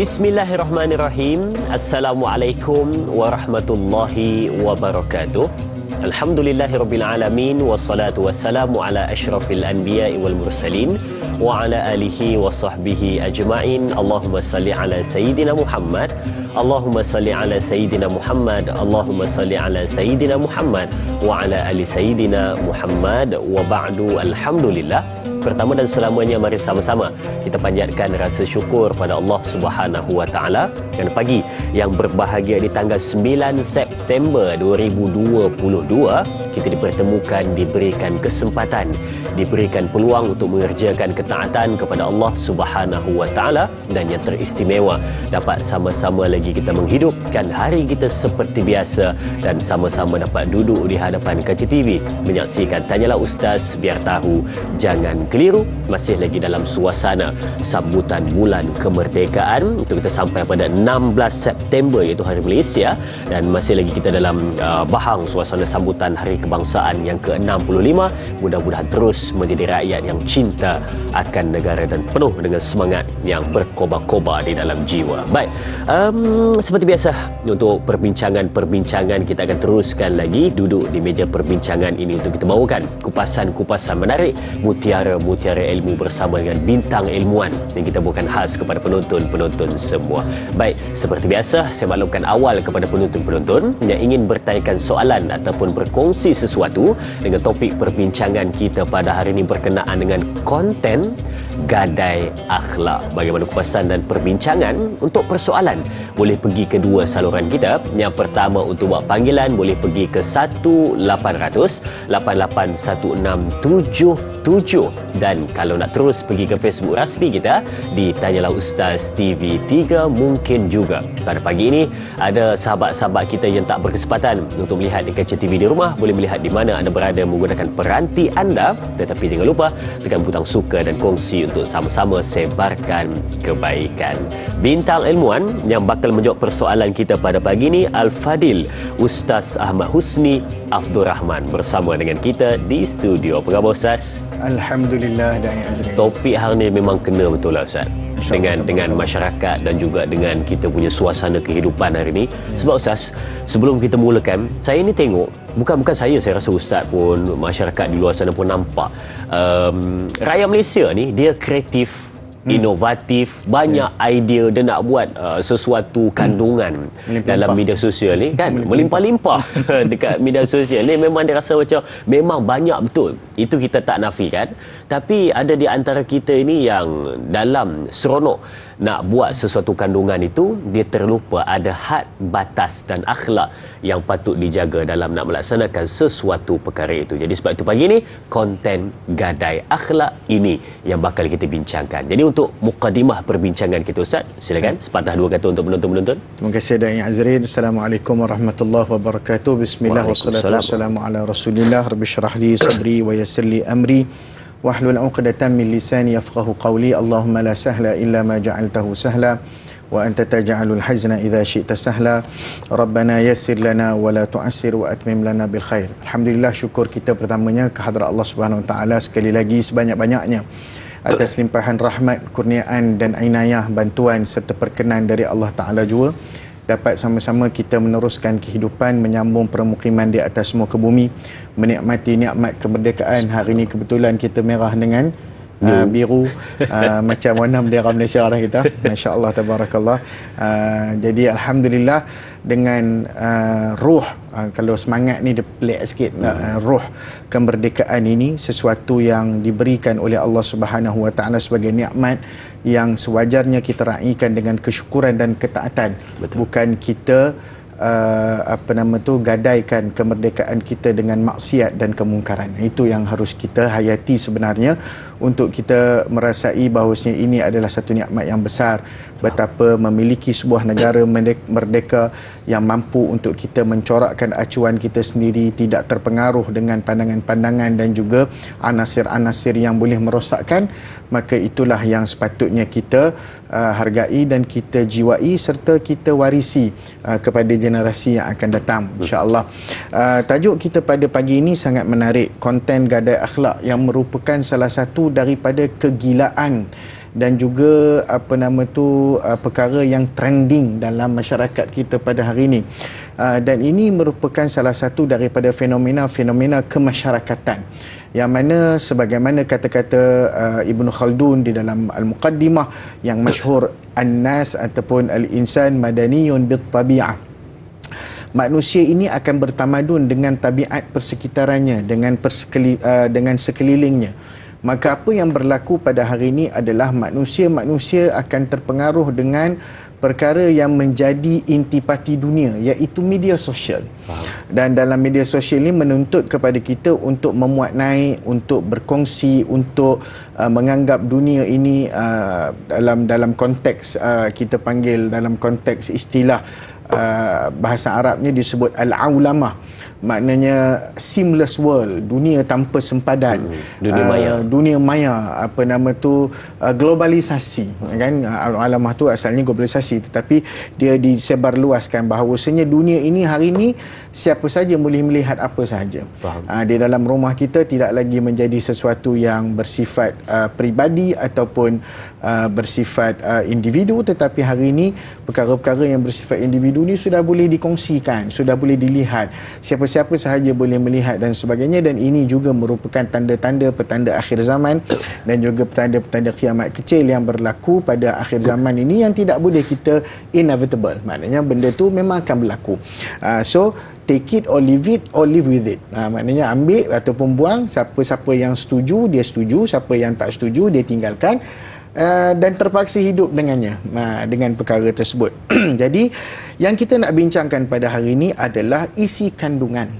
Bismillahirrahmanirrahim. Assalamualaikum warahmatullahi wabarakatuh. Alhamdulillahirabbil alamin wassalatu wassalamu ala asyrafil anbiya'i wal mursalin wa ala alihi wa sahbihi ajma'in. Allahumma salli ala sayyidina Muhammad. Allahumma salli ala sayyidina Muhammad. Allahumma salli ala sayyidina Muhammad wa ala ali sayyidina Muhammad wa ba'du. Alhamdulillah. Pertama dan selamanya mari sama-sama kita panjatkan rasa syukur pada Allah Subhanahu wa taala. Dan pagi yang berbahagia di tanggal 9 September 2022 kita dipertemukan, diberikan kesempatan, diberikan peluang untuk mengerjakan ketaatan kepada Allah Subhanahu wa taala, dan yang teristimewa dapat sama-sama lagi kita menghidupkan hari kita seperti biasa dan sama-sama dapat duduk di hadapan kaca TV menyaksikan Tanyalah Ustaz, biar tahu jangan keliru. Masih lagi dalam suasana sambutan bulan kemerdekaan untuk kita sampai pada 16 September iaitu Hari Malaysia, dan masih lagi kita dalam bahang suasana sambutan Hari Kebangsaan yang ke-65. Mudah-mudahan terus menjadi rakyat yang cinta akan negara dan penuh dengan semangat yang berkobar-kobar di dalam jiwa. Baik, seperti biasa untuk perbincangan kita akan teruskan lagi duduk di meja perbincangan ini untuk kita bawakan kupasan-kupasan menarik, mutiara ilmu bersama dengan bintang ilmuwan yang kita bawakan khas kepada penonton-penonton semua. Baik, seperti biasa saya maklumkan awal kepada penonton-penonton yang ingin bertanyakan soalan ataupun berkongsi sesuatu dengan topik perbincangan kita pada hari ini berkenaan dengan konten gadai akhlak. Bagaimana kupasan dan perbincangan? Untuk persoalan boleh pergi ke dua saluran kita. Yang pertama untuk buat panggilan boleh pergi ke 1-800-881677, dan kalau nak terus pergi ke Facebook rasmi kita di Tanyalah Ustaz TV3 mungkin juga. Pada pagi ini ada sahabat-sahabat kita yang tak berkesempatan untuk melihat di kaca TV di rumah, boleh melihat di mana anda berada menggunakan peranti anda, tetapi jangan lupa tekan butang suka dan kongsi untuk sama-sama sebarkan kebaikan. Bintang ilmuwan yang bakal menjawab persoalan kita pada pagi ini Al-Fadil Ustaz Ahmad Husni Abdul Rahman bersama dengan kita di studio. Apa khabar Ustaz? Alhamdulillah, Da'i Azri. Topik hari ni memang kena betul lah Ustaz, dengan masyarakat dan juga dengan kita punya suasana kehidupan hari ini. Sebab Ustaz, sebelum kita mulakan, saya ni tengok, bukan saya rasa Ustaz pun, masyarakat di luar sana pun nampak rakyat Malaysia ni dia kreatif, inovatif, banyak idea dia nak buat sesuatu kandungan dalam media sosial ni kan, melimpah-limpah dekat media sosial ni. Memang dia rasa macam memang banyak betul, itu kita tak nafikan. Tapi ada di antara kita ini yang dalam seronok nak buat sesuatu kandungan itu, dia terlupa ada had, batas dan akhlak yang patut dijaga dalam nak melaksanakan sesuatu perkara itu. Jadi sebab itu pagi ni konten gadai akhlak ini yang bakal kita bincangkan. Jadi untuk mukadimah perbincangan kita Ustaz, silakan sepatah dua kata untuk penonton-penonton. Terima kasih Da'i Azrin. Assalamualaikum warahmatullahi wabarakatuh. Bismillah wassalatu wassalamu ala Rasulillah. Rabbi syrah li sadri wa yassir li amri wahlul 'uqdatam min lisani yafqahu qawli. Allahumma la sahla illa ma ja'altahu sahla wa anta taj'alul hazna idza syi'ta sahla. Rabbana yassir lana wa la tu'assir wa atmim lana bil khair. Alhamdulillah, syukur kita pertamanya kehadrat Allah Subhanahu wa taala sekali lagi sebanyak-banyaknya atas limpahan rahmat, kurniaan dan inayah, bantuan serta perkenan dari Allah Taala juga dapat sama-sama kita meneruskan kehidupan, menyambung permukiman di atas muka bumi, menikmati nikmat kemerdekaan. Hari ini kebetulan kita merah dengan biru macam warna bendera Malaysia lah kita. Masya-Allah, tabarakallah. Jadi alhamdulillah dengan ruh, kalau semangat ni dia pelik sikit, ruh kemerdekaan ini sesuatu yang diberikan oleh Allah Subhanahu wa taala sebagai nikmat yang sewajarnya kita raikan dengan kesyukuran dan ketaatan. Betul. Bukan kita gadaikan kemerdekaan kita dengan maksiat dan kemungkaran. Itu yang harus kita hayati sebenarnya, untuk kita merasai bahawasanya ini adalah satu nikmat yang besar. Betapa memiliki sebuah negara merdeka yang mampu untuk kita mencorakkan acuan kita sendiri, tidak terpengaruh dengan pandangan-pandangan dan juga anasir-anasir yang boleh merosakkan. Maka itulah yang sepatutnya kita hargai dan kita jiwai serta kita warisi kepada generasi yang akan datang, insya-Allah. Tajuk kita pada pagi ini sangat menarik, konten gadai akhlak, yang merupakan salah satu daripada kegilaan dan juga perkara yang trending dalam masyarakat kita pada hari ini. Dan ini merupakan salah satu daripada fenomena-fenomena kemasyarakatan, yang mana sebagaimana kata-kata Ibn Khaldun di dalam Al-Muqaddimah yang masyhur, An-nas ataupun al-insan madaniyun bit-tabi'ah. Manusia ini akan bertamadun dengan tabiat persekitarannya, dengan sekelilingnya. Maka apa yang berlaku pada hari ini adalah manusia akan terpengaruh dengan perkara yang menjadi intipati dunia, iaitu media sosial. Dan dalam media sosial ini menuntut kepada kita untuk memuat naik, untuk berkongsi, untuk menganggap dunia ini dalam konteks kita panggil, dalam konteks istilah bahasa Arabnya disebut al-aulamah, maknanya seamless world, dunia tanpa sempadan, dunia maya, globalisasi, kan? Al-aulamah tu asalnya globalisasi, tetapi dia disebarluaskan bahawasanya dunia ini hari ini siapa saja boleh melihat apa sahaja. Di dalam rumah kita tidak lagi menjadi sesuatu yang bersifat peribadi ataupun bersifat individu, tetapi hari ini perkara-perkara yang bersifat individu ni sudah boleh dikongsikan, sudah boleh dilihat, siapa-siapa sahaja boleh melihat dan sebagainya. Dan ini juga merupakan tanda-tanda petanda akhir zaman dan juga petanda-petanda kiamat kecil yang berlaku pada akhir zaman ini, yang tidak boleh kita inevitable, maknanya benda tu memang akan berlaku. So take it or leave it or live with it. Maknanya ambil ataupun buang. Siapa-siapa yang setuju dia setuju, siapa yang tak setuju dia tinggalkan, dan terpaksa hidup dengannya, dengan perkara tersebut. Jadi yang kita nak bincangkan pada hari ini adalah isi kandungan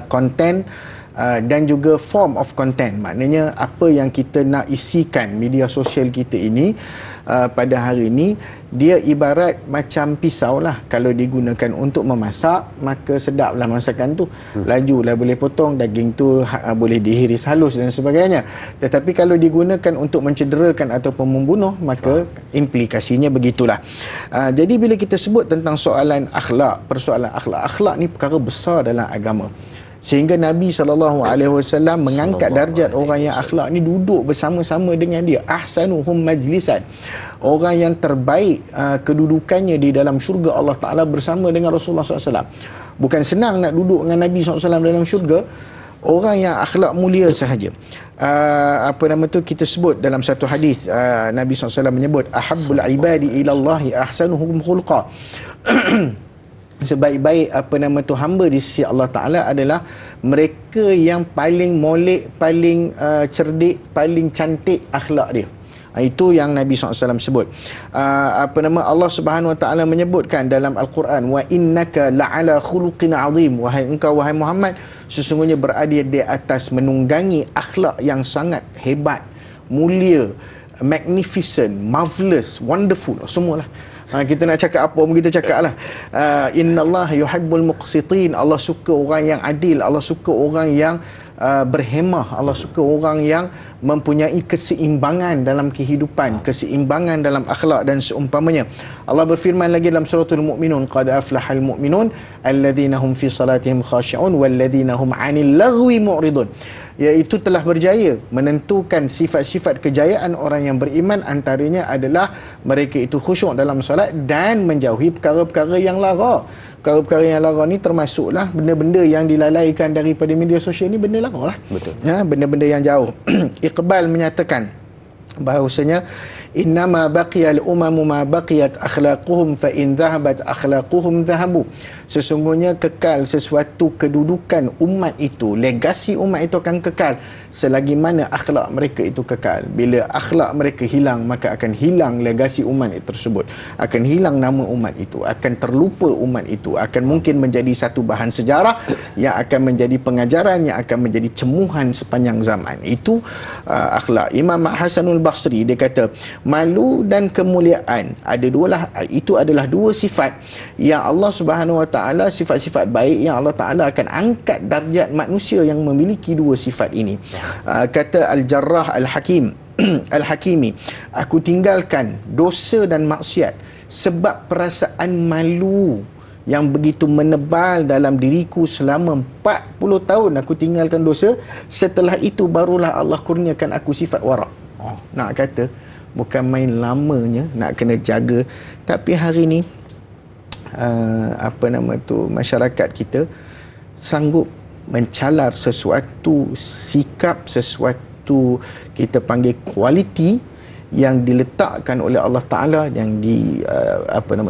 konten dan juga form of content, maknanya apa yang kita nak isikan media sosial kita ini. Pada hari ini dia ibarat macam pisau lah. Kalau digunakan untuk memasak, maka sedaplah masakan tu, lajulah boleh potong, daging tu boleh dihiris halus dan sebagainya. Tetapi kalau digunakan untuk mencederakan ataupun membunuh, maka implikasinya begitulah. Jadi bila kita sebut tentang soalan akhlak, persoalan akhlak ni perkara besar dalam agama, sehingga Nabi SAW mengangkat darjat orang yang akhlak ni duduk bersama-sama dengan dia. Ahsanuhum majlisan, orang yang terbaik kedudukannya di dalam syurga Allah Ta'ala bersama dengan Rasulullah SAW. Bukan senang nak duduk dengan Nabi SAW dalam syurga. Orang yang akhlak mulia sahaja. Kita sebut dalam satu hadis, Nabi SAW menyebut ahabbul ibadi ilallahi ahsanuhum khulqa. Sebaik-baik hamba di sisi Allah Ta'ala adalah mereka yang paling molek, paling cerdik, paling cantik akhlak dia. Itu yang Nabi SAW sebut. Allah Subhanahu Wa Ta'ala menyebutkan dalam Al-Quran, wa innaka la'ala khuluqin azim, wahai engkau wahai Muhammad sesungguhnya berada di atas menunggangi akhlak yang sangat hebat, mulia, magnificent, marvelous, wonderful, semualah. Kita nak cakap apa pun kita cakap lah. Innallaha yuhibbul muqsitin, Allah suka orang yang adil, Allah suka orang yang berhemah, Allah suka orang yang mempunyai keseimbangan dalam kehidupan, keseimbangan dalam akhlak dan seumpamanya. Allah berfirman lagi dalam suratul Mu'minun, qad aflahal mu'minun alladhina hum fi salatihim khashi'un walladhina hum 'anil laghwi mu'ridun, iaitu telah berjaya, menentukan sifat-sifat kejayaan orang yang beriman, antaranya adalah mereka itu khusyuk dalam solat dan menjauhi perkara-perkara yang lara. Perkara-perkara yang lara ni termasuklah benda-benda yang dilalaikan daripada media sosial ni, benda lara lah. Betul. Benda-benda yang jauh. Iqbal menyatakan bahawasanya innama baqiyal umamu ma baqiyat akhlaquhum fa in dhahabat akhlaquhum dhahabu, sesungguhnya kekal sesuatu kedudukan umat itu, legasi umat itu akan kekal selagi mana akhlak mereka itu kekal. Bila akhlak mereka hilang, maka akan hilang legasi umat itu tersebut, akan hilang nama umat itu, akan terlupa umat itu, akan mungkin menjadi satu bahan sejarah yang akan menjadi pengajaran, yang akan menjadi cemuhan sepanjang zaman. Itu akhlak. Imam Hasanul Basri dia kata, malu dan kemuliaan itu adalah dua sifat yang Allah Subhanahu Wa Ta'ala, sifat-sifat baik yang Allah Ta'ala akan angkat darjat manusia yang memiliki dua sifat ini. Kata Al-Jarrah Al-Hakimi, aku tinggalkan dosa dan maksiat sebab perasaan malu yang begitu menebal dalam diriku selama 40 tahun aku tinggalkan dosa. Setelah itu barulah Allah kurniakan aku sifat wara'. Nak kata bukan main lamanya, nak kena jaga. Tapi hari ni masyarakat kita sanggup mencalar sesuatu sikap, sesuatu kita panggil kualiti yang diletakkan oleh Allah Ta'ala, yang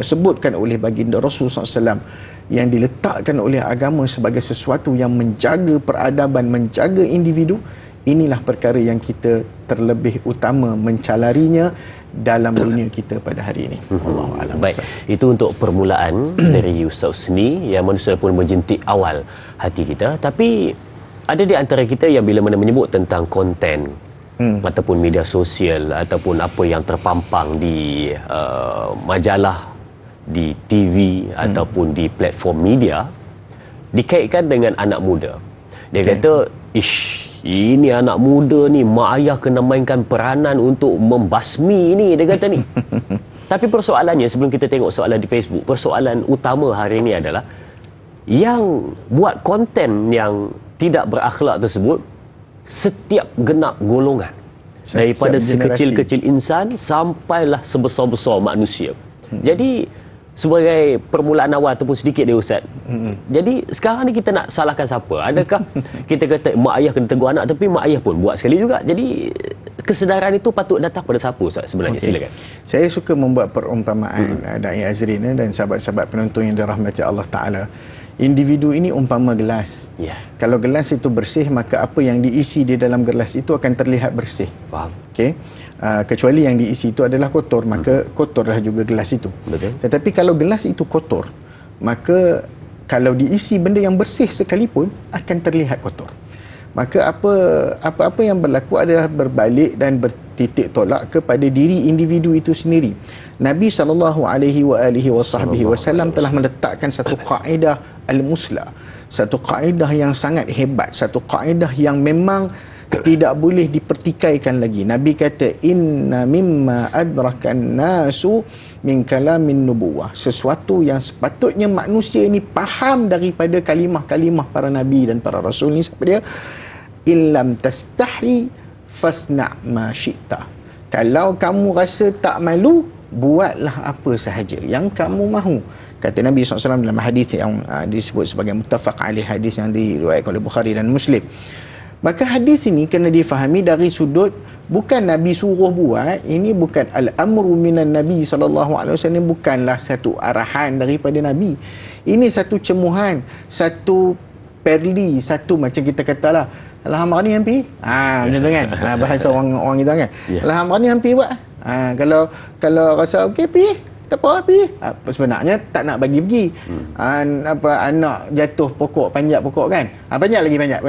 sebutkan oleh baginda Rasulullah SAW, yang diletakkan oleh agama sebagai sesuatu yang menjaga peradaban, menjaga individu. Inilah perkara yang kita terlebih utama mencalarinya dalam dunia kita pada hari ini. Allahu'alam. Baik, itu untuk permulaan dari Ustaz Husni yang manusia pun menjentik awal hati kita. Tapi ada di antara kita yang bila mana menyebut tentang konten ataupun media sosial ataupun apa yang terpampang di majalah, di TV ataupun di platform media, dikaitkan dengan anak muda. Dia kata, ini anak muda ni, mak ayah kena mainkan peranan untuk membasmi ni, dia kata ni. Tapi persoalannya, sebelum kita tengok soalan di Facebook, persoalan utama hari ini adalah yang buat konten yang tidak berakhlak tersebut setiap genap golongan, daripada sekecil-kecil insan sampailah sebesar-besar manusia. Jadi sebagai permulaan awal ataupun sedikit dia Ustaz, jadi sekarang ni kita nak salahkan siapa? Adakah kita kata mak ayah kena tegur anak, tapi mak ayah pun buat sekali juga. Jadi kesedaran itu patut datang pada siapa Ustaz sebenarnya? Silakan. Saya suka membuat perumpamaan Da'i Azrin dan sahabat-sahabat penonton yang dirahmati Allah Ta'ala. Individu ini umpama gelas. Kalau gelas itu bersih, maka apa yang diisi di dalam gelas itu akan terlihat bersih. Faham. Okey. Kecuali yang diisi itu adalah kotor, maka kotorlah juga gelas itu. Betul. Tetapi kalau gelas itu kotor, maka kalau diisi benda yang bersih sekalipun akan terlihat kotor. Maka apa-apa yang berlaku adalah berbalik dan bertitik tolak kepada diri individu itu sendiri. Nabi SAW telah meletakkan satu kaedah al-musla, satu kaedah yang sangat hebat, satu kaedah yang memang tidak boleh dipertikaikan lagi. Nabi kata, inna mimma adrakan nasu min kalamin nubuwah. Sesuatu yang sepatutnya manusia ini faham daripada kalimah-kalimah para nabi dan para rasul ni, siapa dia? Illam tastahi fasna' ma syi'ta. Kalau kamu rasa tak malu, buatlah apa sahaja yang kamu mahu. Kata Nabi SAW dalam hadis yang disebut sebagai muttafaq alaih, hadis yang diriwayatkan oleh Bukhari dan Muslim. Maka hadis ini kena difahami dari sudut bukan Nabi suruh buat. Ini bukan al-amru minan Nabi SAW, bukanlah satu arahan daripada Nabi. Ini satu cemuhan, satu perli, satu macam kita katalah, alah hamba ni hampi. Macam tu kan. Bahasa orang kita kan. Alah hamba ni hampi buat. Kalau rasa okey pergi. Tak apa pergi. Sebenarnya tak nak bagi pergi. Anak jatuh pokok, panjat pokok kan. Panjat lagi, panjat.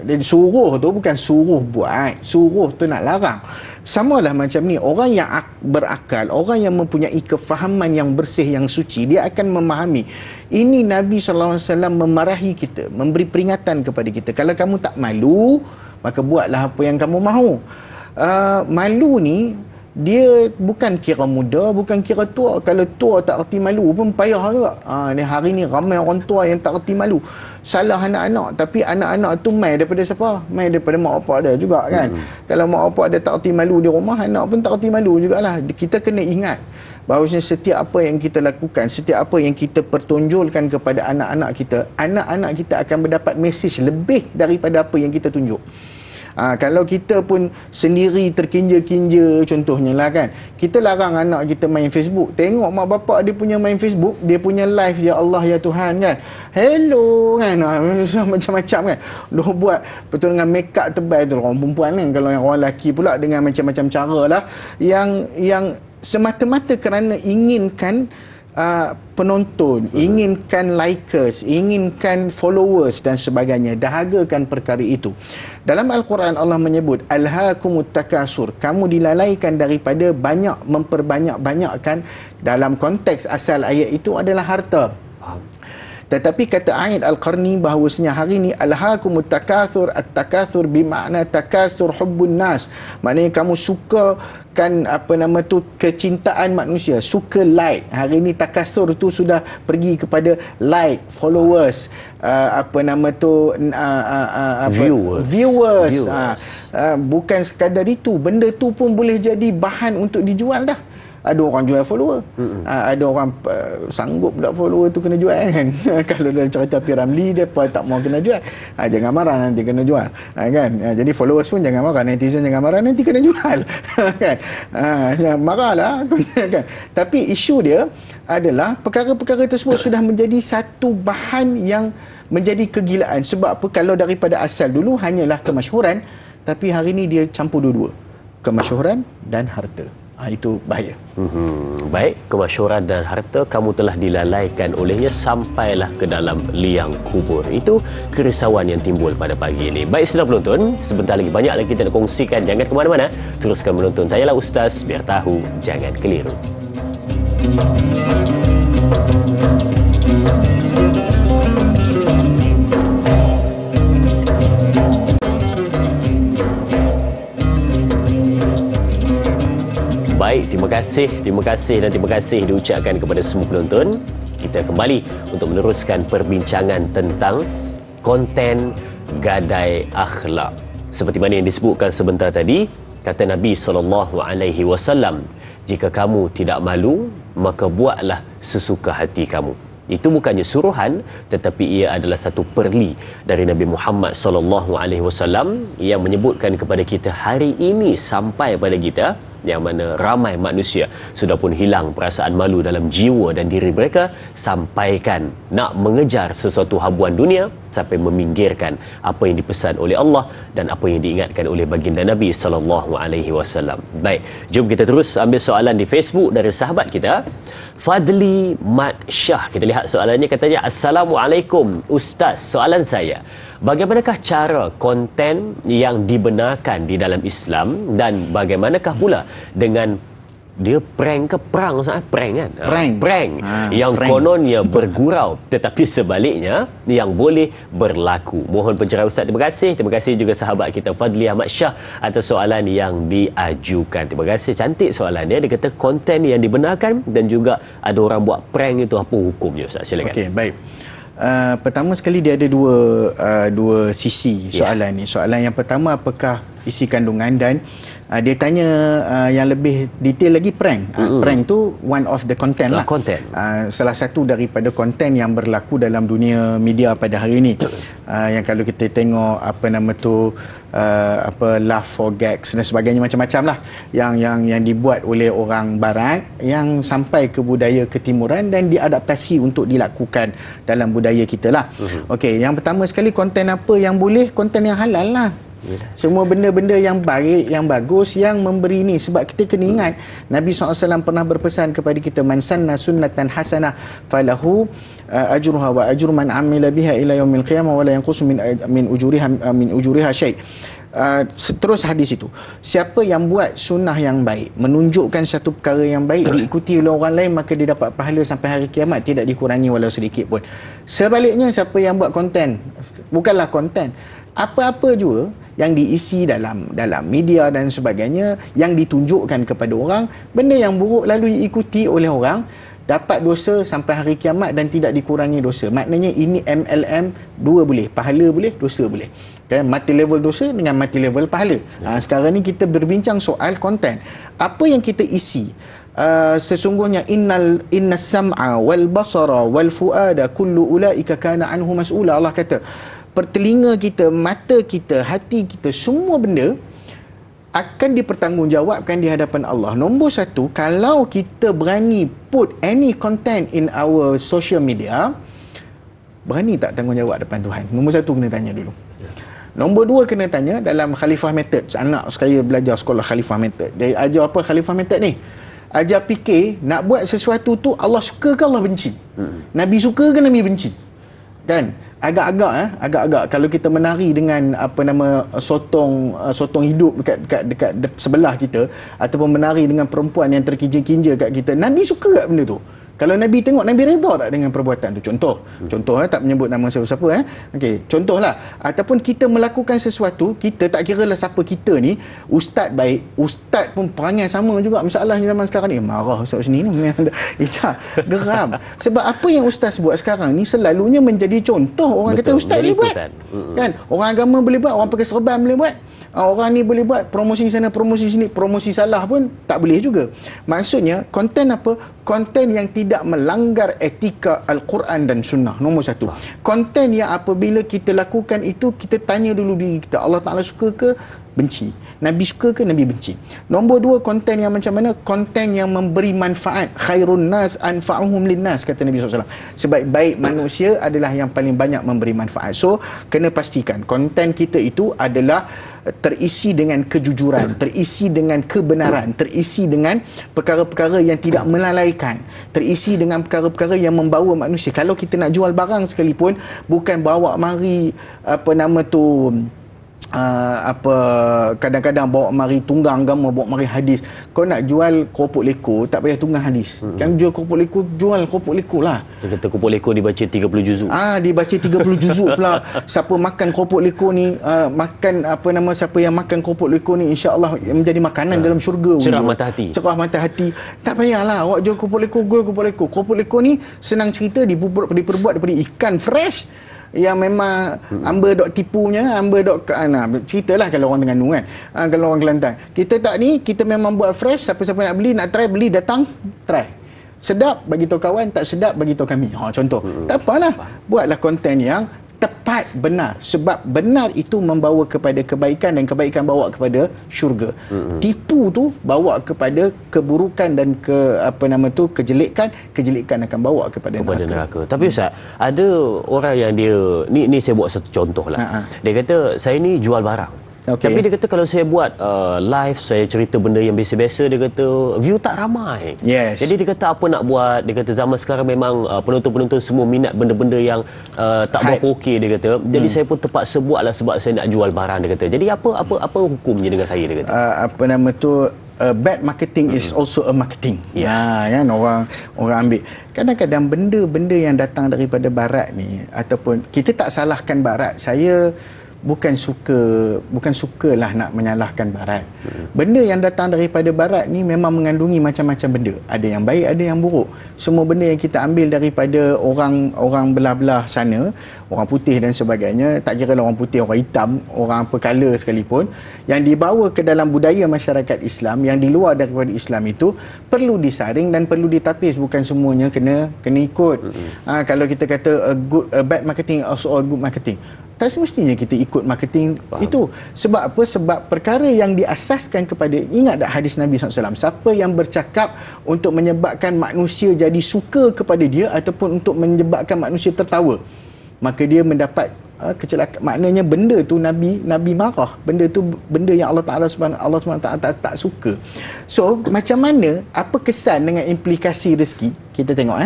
Dia suruh tu bukan suruh buat. Suruh tu nak larang. Samalah macam ni, orang yang berakal, orang yang mempunyai kefahaman yang bersih, yang suci, dia akan memahami. Ini Nabi SAW memarahi kita, memberi peringatan kepada kita. Kalau kamu tak malu, maka buatlah apa yang kamu mahu. Malu ni dia bukan kira muda, bukan kira tua. Kalau tua tak erti malu pun payah juga. Hari ni ramai orang tua yang tak erti malu. Salah anak-anak, tapi anak-anak tu mai daripada siapa? Mai daripada mak bapak dia juga kan. Kalau mak bapak dia tak erti malu di rumah, anak pun tak erti malu jugalah. Kita kena ingat bahawasanya setiap apa yang kita lakukan, setiap apa yang kita pertonjolkan kepada anak-anak kita akan mendapat mesej lebih daripada apa yang kita tunjuk. Kalau kita pun sendiri terkinja-kinja, contohnya lah kan, kita larang anak kita main Facebook, tengok mak bapak dia punya main Facebook, dia punya live, ya Allah ya Tuhan kan, hello kan, macam-macam kan, dia buat betul dengan make up tebal tu orang perempuan kan. Kalau yang orang lelaki pula dengan macam-macam cara lah, yang semata-mata kerana inginkan penonton, inginkan likers, inginkan followers dan sebagainya, dahagakan perkara itu. Dalam Al-Quran Allah menyebut alhaakumut takasur, kamu dilalaikan daripada banyak memperbanyak-banyakkan. Dalam konteks asal ayat itu adalah harta. Tetapi kata Aid Al-Qarni bahawasanya hari ni alhaakumut takatsur, at-takatsur bermakna takatsur hubbun nas. Maknanya kamu suka kan kecintaan manusia, suka like. Hari ni takatsur tu sudah pergi kepada like, followers, viewers. Bukan sekadar itu, benda tu pun boleh jadi bahan untuk dijual dah. Ada orang jual follower. Ada orang sanggup tak follower tu kena jual kan. Kalau dalam cerita P.Ramlee, dia tak mau kena jual. Jangan marah, nanti kena jual. Kan? Jadi followers pun jangan marah, netizen jangan marah, nanti kena jual. Kan? Marahlah. Kan? Tapi isu dia adalah perkara-perkara tersebut sudah menjadi satu bahan yang menjadi kegilaan. Sebab apa? Kalau daripada asal dulu hanyalah kemasyhuran, tapi hari ini dia campur dua-dua, kemasyhuran dan harta. Itu bahaya. Baik, kemasyhuran dan harta kamu telah dilalaikan olehnya sampailah ke dalam liang kubur. Itu kerisauan yang timbul pada pagi ini. Baik, sedang penonton, sebentar lagi banyak lagi kita nak kongsikan. Jangan ke mana-mana, teruskan menonton Tanyalah Ustaz, biar tahu jangan keliru. Baik, terima kasih diucapkan kepada semua penonton. Kita kembali untuk meneruskan perbincangan tentang konten gadai akhlak. Seperti mana yang disebutkan sebentar tadi, kata Nabi SAW, jika kamu tidak malu, maka buatlah sesuka hati kamu. Itu bukannya suruhan, tetapi ia adalah satu perli dari Nabi Muhammad SAW yang menyebutkan kepada kita hari ini sampai pada kita, yang mana ramai manusia sudah pun hilang perasaan malu dalam jiwa dan diri mereka, sampaikan nak mengejar sesuatu habuan dunia sampai meminggirkan apa yang dipesan oleh Allah dan apa yang diingatkan oleh baginda Nabi SAW. Baik, jom kita terus ambil soalan di Facebook dari sahabat kita Fadli Mat Shah. Kita lihat soalannya, katanya, Assalamualaikum Ustaz, soalan saya, bagaimanakah cara konten yang dibenarkan di dalam Islam dan bagaimanakah pula dengan dia prank ke perang, prank kan? Prank yang kononnya bergurau tetapi sebaliknya yang boleh berlaku. Mohon pencerahan Ustaz. Terima kasih juga sahabat kita Fadli Ahmad Shah atas soalan yang diajukan. Terima kasih, cantik soalannya. Dia kata konten yang dibenarkan dan juga ada orang buat prank, itu apa hukumnya Ustaz? Silakan. Okey, baik. Pertama sekali dia ada dua sisi soalan ni. Soalan yang pertama, apakah isi kandungan, dan dia tanya yang lebih detail lagi, prank. Prank tu one of the content lah. Salah satu daripada konten yang berlaku dalam dunia media pada hari ini. Yang kalau kita tengok laugh for gags dan sebagainya, macam-macam lah yang dibuat oleh orang barat yang sampai ke budaya ketimuran dan diadaptasi untuk dilakukan dalam budaya kita lah. Okey, yang pertama sekali, konten apa yang boleh? Konten yang halal lah. Semua benda-benda yang baik, yang bagus, yang memberi ni. Sebab kita kena ingat, Nabi SAW pernah berpesan kepada kita, man sanna sunnatan hasanah falahu ajruha wa ajru man amila biha ila yaumil qiyamah wa la yanqusu min ujuriha syai'. Terus hadis itu, siapa yang buat sunnah yang baik, menunjukkan satu perkara yang baik, diikuti oleh orang lain, maka dia dapat pahala sampai hari kiamat, tidak dikurangi walau sedikit pun. Sebaliknya, siapa yang buat konten, bukanlah konten, apa-apa juga yang diisi dalam media dan sebagainya, yang ditunjukkan kepada orang, benda yang buruk lalu diikuti oleh orang, dapat dosa sampai hari kiamat dan tidak dikurangi dosa. Maknanya ini MLM, dua boleh, pahala boleh, dosa boleh. Okay? Mati level dosa dengan mati level pahala. Sekarang ni kita berbincang soal konten. Apa yang kita isi? Sesungguhnya innas sam'a wal basara wal fuada kullu ulaika kana anhu mas'ula. Allah kata, telinga kita, mata kita, hati kita, semua benda akan dipertanggungjawabkan di hadapan Allah. Nombor satu, kalau kita berani put any content in our social media, berani tak tanggungjawab depan Tuhan? Nombor satu kena tanya dulu. Nombor dua, kena tanya dalam Khalifah Method. Anak saya belajar sekolah Khalifah Method. Dia ajar apa Khalifah Method ni? Ajar fikir, nak buat sesuatu tu Allah suka ke Allah benci? Nabi suka ke Nabi benci? Kan? Agak-agak kalau kita menari dengan sotong hidup dekat sebelah kita, ataupun menari dengan perempuan yang terkinja-kinja kat kita, Nabi suka tak benda tu? Kalau Nabi tengok, Nabi redha tak dengan perbuatan tu? Contoh tak menyebut nama siapa-siapa okey, contohlah, ataupun kita melakukan sesuatu, kita tak kira lah siapa kita ni, ustaz baik, ustaz pun perangai sama juga. Masalahnya zaman sekarang ni, marah ustaz sini ni geram. Sebab apa yang ustaz buat sekarang ni selalunya menjadi contoh. Orang kata ustaz boleh buat kan, orang agama boleh buat, orang pakai serban boleh buat, orang ni boleh buat, promosi sana promosi sini, promosi salah pun tak boleh juga. Maksudnya konten apa? Konten yang tidak melanggar etika Al-Quran dan Sunnah, nombor satu. Konten yang apabila kita lakukan itu, kita tanya dulu diri kita, Allah Ta'ala suka ke benci, Nabi suka ke Nabi benci. Nombor dua, konten yang macam mana? Konten yang memberi manfaat. Khairun nas anfa'uhum linnas, kata Nabi SAW. Sebaik-baik manusia adalah yang paling banyak memberi manfaat. So kena pastikan konten kita itu adalah terisi dengan kejujuran, terisi dengan kebenaran, terisi dengan perkara-perkara yang tidak melalaikan, terisi dengan perkara-perkara yang membawa manusia. Kalau kita nak jual barang sekalipun, bukan bawa mari kadang-kadang bawa mari tunggang agama, bawa mari hadis. Kau nak jual keropok leko, tak payah tunggang hadis. Kan jual keropok leko, jual keropok leko lah. Dia kata keropok leko dibaca 30 juzuk. Dibaca 30 juzuk pula. Siapa makan keropok leko ni, siapa yang makan keropok leko ni, insya-Allah menjadi makanan dalam syurga. Cerah mata hati. Cerah mata hati. Tak payahlah awak jual keropok leko, Keropok leko ni senang cerita diperbuat daripada ikan fresh yang memang hamba dok tipunya, hamba dok ceritalah kalau orang Terengganu kan, kalau orang Kelantan, kita tak ni, kita memang buat fresh. Siapa-siapa nak beli, nak try, beli, datang try, sedap bagi tahu kawan, tak sedap bagi tahu kami. Contoh. Tak apalah, buatlah konten yang tepat, benar. Sebab benar itu membawa kepada kebaikan, dan kebaikan bawa kepada syurga. Tipu tu bawa kepada keburukan dan kejelekan akan bawa kepada neraka. Tapi Ustaz, ada orang yang dia ni saya buat satu contoh lah. Dia kata saya ni jual barang. Tapi dia kata kalau saya buat live, saya cerita benda yang biasa-biasa, dia kata view tak ramai. Jadi dia kata apa nak buat, dia kata zaman sekarang memang penonton-penonton semua minat benda-benda yang tak berapa okey, dia kata. Jadi saya pun terpaksa buat lah sebab saya nak jual barang, dia kata. Jadi apa hukumnya dengan saya, dia kata? Bad marketing is also a marketing. Kan orang ambil. Kadang-kadang benda-benda yang datang daripada barat ni, ataupun kita tak salahkan barat. Saya bukan sukalah nak menyalahkan barat. Benda yang datang daripada barat ni memang mengandungi macam-macam benda. Ada yang baik, ada yang buruk. Semua benda yang kita ambil daripada orang belah-belah sana, orang putih dan sebagainya, tak kira orang putih, orang hitam, orang apa color sekalipun, yang dibawa ke dalam budaya masyarakat Islam, yang di luar daripada Islam itu perlu disaring dan perlu ditapis. Bukan semuanya kena ikut. Kalau kita kata a bad marketing also a good marketing, tak semestinya kita ikut marketing itu. Sebab apa? Sebab perkara yang diasaskan kepada, ingat tak hadis Nabi SAW, siapa yang bercakap untuk menyebabkan manusia jadi suka kepada dia, ataupun untuk menyebabkan manusia tertawa, maka dia mendapat kecelakaan. Maknanya benda tu Nabi marah. Benda tu benda yang Allah SWT tak suka. So macam mana, apa kesan dengan implikasi rezeki? Kita tengok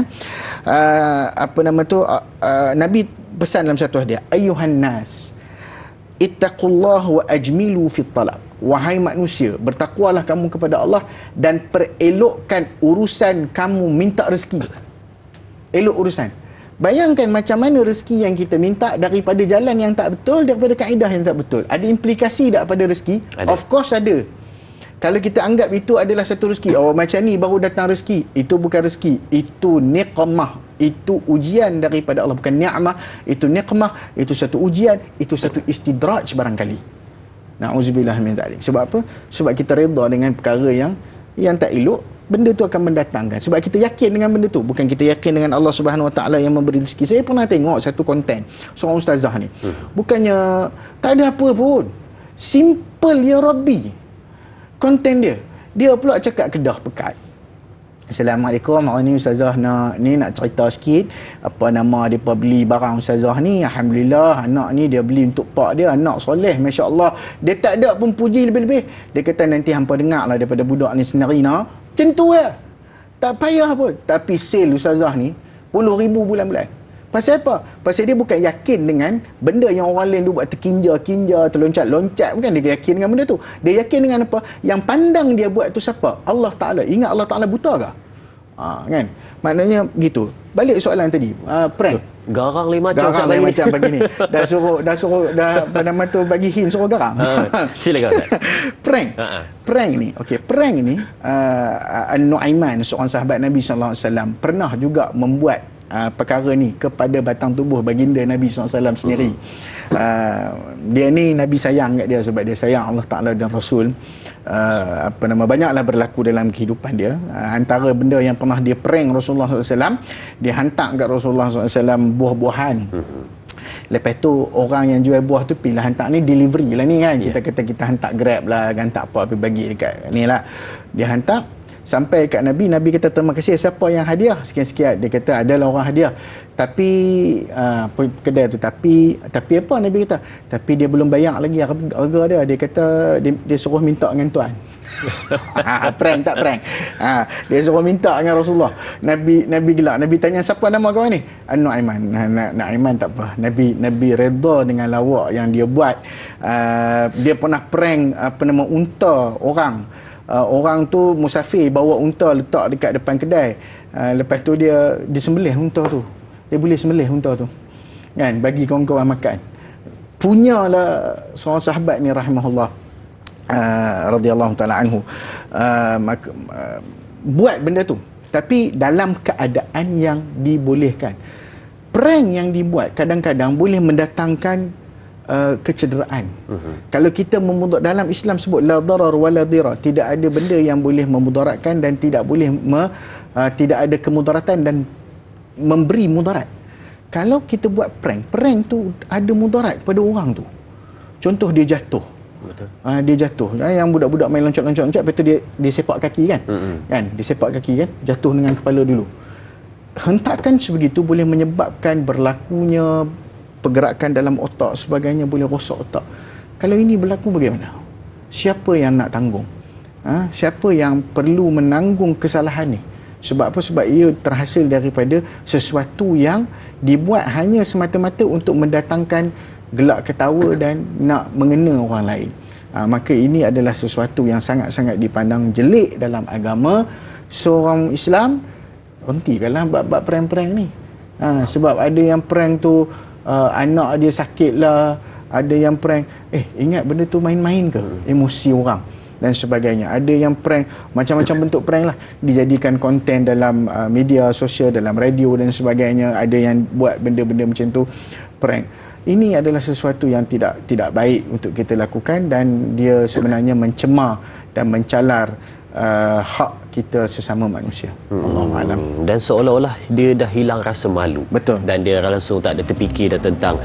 Nabi pesan dalam satu hadiah, ayuhan nas ittaqullaha wa ajmilu fit talab. Wahai manusia, bertakwalah kamu kepada Allah dan perelokkan urusan kamu minta rezeki. Elok urusan. Bayangkan macam mana rezeki yang kita minta daripada jalan yang tak betul, daripada kaedah yang tak betul. Ada implikasi tak pada rezeki? Ada. Of course ada. Kalau kita anggap itu adalah satu rezeki, macam ni baru datang rezeki, itu bukan rezeki, itu niqmah, itu ujian daripada Allah. Bukan ni'mah, itu niqmah, itu satu ujian, itu satu istidraj barangkali. Na'udzubillah min dzalik. Sebab apa? Sebab kita redha dengan perkara yang tak elok, benda tu akan mendatangkan. Sebab kita yakin dengan benda tu, bukan kita yakin dengan Allah Subhanahu Wa Taala yang memberi rezeki. Saya pernah tengok satu konten seorang ustazah ni, bukannya tak ada apa pun, simple ya Rabbi konten dia pula cakap Kedah Pekat. Assalamualaikum, hari ni ustazah nak cerita sikit apa nama dia beli barang ustazah ni. Alhamdulillah, anak ni dia beli untuk pak dia, anak soleh, masya-Allah. Dia tak ada pun puji lebih-lebih. Dia kata nanti hampa dengarlah daripada budak ni sendiri nak. Macam tu lah. Tak payah pun. Tapi sale ustazah ni 10,000 bulan-bulan. Pasal apa? Pasal dia bukan yakin dengan benda yang orang lain tu buat terkinja-kinja, terloncat-loncat. Bukan dia yakin dengan benda tu. Dia yakin dengan apa? Yang pandang dia buat tu siapa? Allah Ta'ala. Ingat Allah Ta'ala buta ke? Kan? Maknanya gitu. Balik soalan tadi, prank. Garang lain macam. Garang lain macam begini. Dah pada mata bagi hint suruh garang. Silakan Ustaz. Prank ni. Okey, prank ni An-Nu'aiman, seorang sahabat Nabi sallallahu alaihi wasallam, pernah juga membuat perkara ni kepada batang tubuh baginda Nabi SAW sendiri. Dia ni Nabi sayang kat dia sebab dia sayang Allah Ta'ala dan Rasul. Banyaklah berlaku dalam kehidupan dia. Antara benda yang pernah dia prank Rasulullah SAW, dia hantar kat Rasulullah SAW buah-buahan. Lepas tu orang yang jual buah tu pilih hantar ni delivery lah ni kan. Kita kata kita hantar Grab lah, hantar apa bagi dekat ni lah. Dia hantar sampai kat Nabi. Nabi kata terima kasih, siapa yang hadiah sekian-sekian. Dia kata adalah orang hadiah, tapi kedai tu tapi apa Nabi kata, tapi dia belum bayar lagi harga dia. Dia kata dia suruh minta dengan tuan. Prank tak prank. Dia suruh minta dengan Rasulullah. Nabi gelak. Nabi tanya siapa nama kau ni? An-Nu'aiman. Nu'aiman tak apa. Nabi redha dengan lawak yang dia buat. Dia pernah prank unta orang. Orang tu musafir bawa unta letak dekat depan kedai. Lepas tu dia sembelih unta tu. Dia boleh sembelih unta tu, kan, bagi kawan-kawan makan. Punyalah seorang sahabat ni rahimahullah, radhiyallahu taala anhu, buat benda tu, tapi dalam keadaan yang dibolehkan. Prank yang dibuat kadang-kadang boleh mendatangkan kecederaan. Kalau kita dalam Islam sebut la darar wa la dirar, tidak ada benda yang boleh memudaratkan dan tidak boleh tidak ada kemudaratan dan memberi mudarat. Kalau kita buat prank tu ada mudarat pada orang tu. Contoh dia jatuh. Betul. Dia jatuh. Yang budak-budak main loncat-loncat, lepas tu dia sepak kaki kan? Kan? Dia sepak kaki kan? Jatuh dengan kepala dulu. Hentakan sebegitu boleh menyebabkan berlakunya pergerakan dalam otak sebagainya, boleh rosak otak. Kalau ini berlaku bagaimana? Siapa yang nak tanggung? Siapa yang perlu menanggung kesalahan ni? Sebab apa? Sebab ia terhasil daripada sesuatu yang dibuat hanya semata-mata untuk mendatangkan gelak ketawa dan nak mengena orang lain. Maka ini adalah sesuatu yang sangat-sangat dipandang jelek dalam agama. Seorang Islam, hentikanlah bab-bab prank-prank ni. Sebab ada yang prank tu anak dia sakit lah, ada yang prank ingat benda tu main-main ke, emosi orang dan sebagainya. Ada yang prank, macam-macam bentuk prank lah, dijadikan konten dalam media sosial, dalam radio dan sebagainya. Ada yang buat benda-benda macam tu, prank. Ini adalah sesuatu yang tidak baik untuk kita lakukan, dan dia sebenarnya mencemar dan mencalar hak kita sesama manusia. Allahualam. Dan seolah-olah dia dah hilang rasa malu. Betul. Dan dia langsung tak ada terfikir dah tentang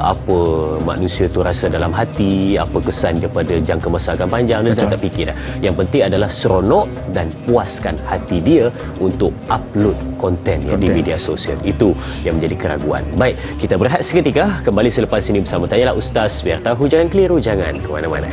apa manusia tu rasa dalam hati, apa kesan dia pada jangka masa akan panjang. Dia dah tak fikir dah. Yang penting adalah seronok dan puaskan hati dia untuk upload konten di media sosial. Itu yang menjadi keraguan. Baik, kita berehat seketika, kembali selepas ini bersama Tanyalah Ustaz. Biar tahu jangan keliru, jangan ke mana-mana.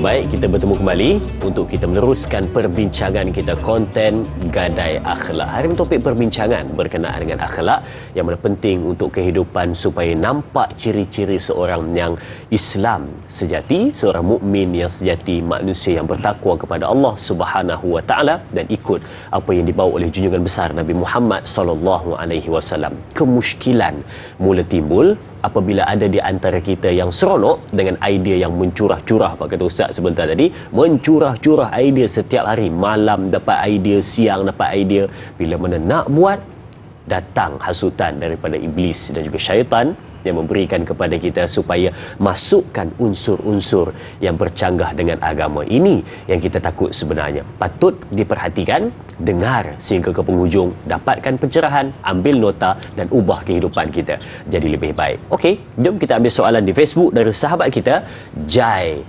Baik, kita bertemu kembali untuk kita meneruskan perbincangan kita, konten Gadai Akhlak. Hari ini topik perbincangan berkenaan dengan akhlak, yang mana penting untuk kehidupan supaya nampak ciri-ciri seorang yang Islam sejati, seorang mukmin yang sejati, manusia yang bertakwa kepada Allah Subhanahu wa taala dan ikut apa yang dibawa oleh junjungan besar Nabi Muhammad sallallahu alaihi wasallam. Kemusykilan mula timbul apabila ada di antara kita yang seronok dengan idea yang mencurah-curah, apa kata Ustaz sebentar tadi, mencurah-curah idea setiap hari, malam dapat idea, siang dapat idea. Bila mana nak buat, datang hasutan daripada iblis dan juga syaitan yang memberikan kepada kita supaya masukkan unsur-unsur yang bercanggah dengan agama. Ini yang kita takut sebenarnya. Patut diperhatikan, dengar sehingga ke penghujung, dapatkan pencerahan, ambil nota dan ubah kehidupan kita jadi lebih baik. Okey, jom kita ambil soalan di Facebook dari sahabat kita, Jai.